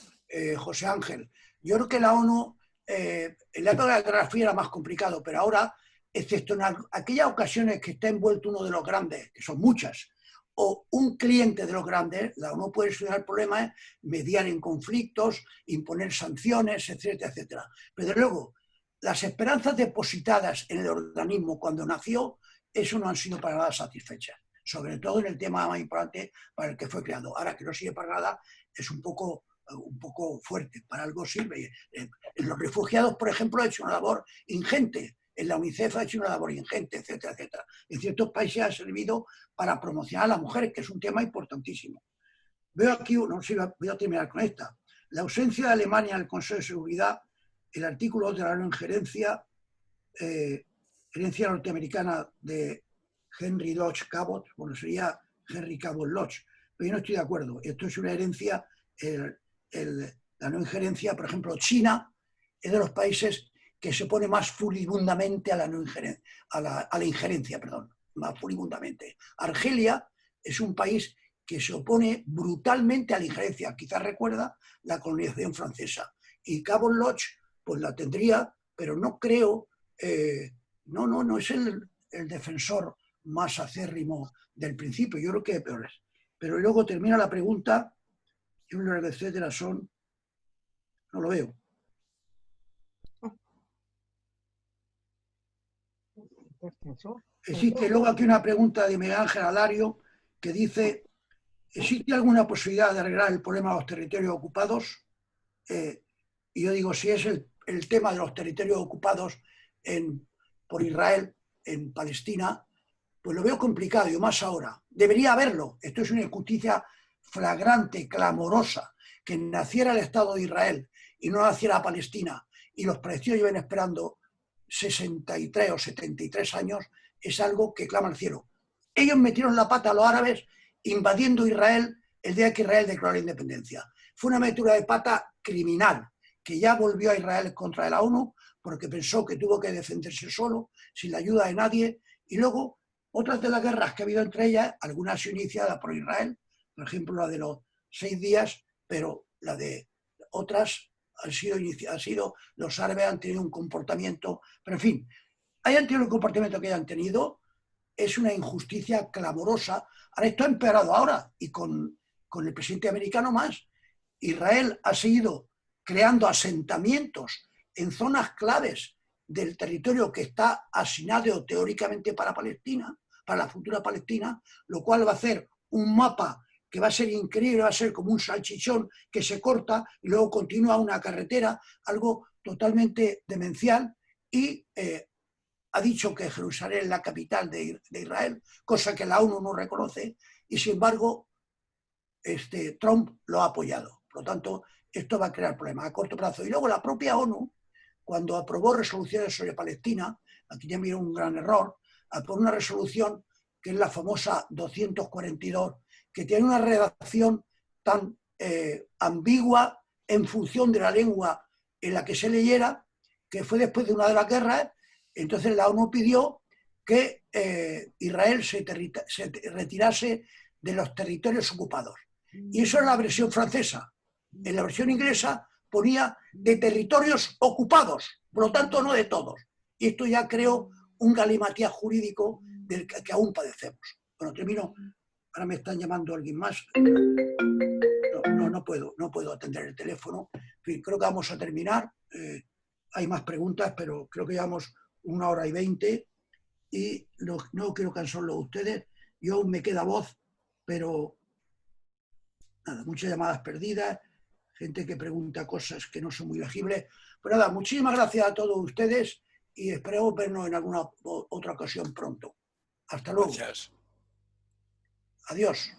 A: José Ángel. Yo creo que la ONU, en la época de la Guerra Fría era más complicado, pero ahora, excepto en aquellas ocasiones que está envuelto uno de los grandes, que son muchas, o un cliente de los grandes, la ONU puede solucionar problemas, mediar en conflictos, imponer sanciones, etcétera, etcétera. Pero desde luego, las esperanzas depositadas en el organismo cuando nació, eso no han sido para nada satisfechas, sobre todo en el tema más importante para el que fue creado. Ahora que no sirve para nada, es un poco fuerte, para algo sirve. En los refugiados, por ejemplo, ha hecho una labor ingente, en la UNICEF ha hecho una labor ingente, etcétera, etcétera. En ciertos países ha servido para promocionar a las mujeres, que es un tema importantísimo. Veo aquí, voy a terminar con esta, la ausencia de Alemania en el Consejo de Seguridad, el artículo 2 de la no injerencia, herencia norteamericana de Henry Lodge Cabot, bueno, sería Henry Cabot Lodge, pero yo no estoy de acuerdo. Esto es una herencia, la no injerencia, por ejemplo, China es de los países que se opone más furibundamente a la, no injerencia, a la injerencia, más furibundamente. Argelia es un país que se opone brutalmente a la injerencia, quizás recuerda la colonización francesa. Y Cabot Lodge, pues la tendría, pero no creo, no es el defensor más acérrimo del principio, yo creo que hay peores. Pero luego termina la pregunta, y etcétera, no lo veo. Existe luego aquí una pregunta de Miguel Ángel Alario que dice, ¿existe alguna posibilidad de arreglar el problema de los territorios ocupados? Y yo digo, si es el tema de los territorios ocupados por Israel en Palestina, pues lo veo complicado, y más ahora. Debería haberlo. Esto es una injusticia flagrante, clamorosa, que naciera el Estado de Israel y no naciera Palestina, y los palestinos lleven esperando 63 o 73 años, es algo que clama al cielo. Ellos metieron la pata a los árabes invadiendo Israel el día que Israel declaró la independencia. Fue una metida de pata criminal, que ya volvió a Israel contra la ONU porque pensó que tuvo que defenderse solo, sin la ayuda de nadie, y luego otras de las guerras que ha habido entre ellas, algunas iniciadas por Israel, por ejemplo la de los 6 días, pero la de otras los árabes han tenido un comportamiento, pero en fin, hayan tenido el comportamiento que hayan tenido, es una injusticia clamorosa. Ahora esto ha empeorado ahora, y con el presidente americano más. Israel ha seguido creando asentamientos en zonas claves del territorio que está asignado teóricamente para Palestina, para la futura Palestina, lo cual va a hacer un mapa que va a ser increíble, va a ser como un salchichón que se corta y luego continúa una carretera, algo totalmente demencial, y ha dicho que Jerusalén es la capital de Israel, cosa que la ONU no reconoce, y sin embargo Trump lo ha apoyado. Por lo tanto, esto va a crear problemas a corto plazo. Y luego la propia ONU, cuando aprobó resoluciones sobre Palestina, aquí ya vino un gran error, aprobó una resolución que es la famosa 242, que tiene una redacción tan ambigua en función de la lengua en la que se leyera, que fue después de una de las guerras. Entonces la ONU pidió que Israel se retirase de los territorios ocupados. Y eso es la versión francesa. En la versión inglesa ponía de territorios ocupados, por lo tanto no de todos. Y esto ya creó un galimatías jurídico del que aún padecemos. Bueno, termino. Ahora me están llamando alguien más. No puedo atender el teléfono. En fin, creo que vamos a terminar. Hay más preguntas, pero creo que llevamos 1 hora y 20 y no quiero cansarlo a ustedes. Yo aún me queda voz, pero nada, muchas llamadas perdidas, gente que pregunta cosas que no son muy legibles. Pero nada, muchísimas gracias a todos ustedes y espero vernos en alguna otra ocasión pronto. Hasta luego.
G: Gracias.
A: Adiós.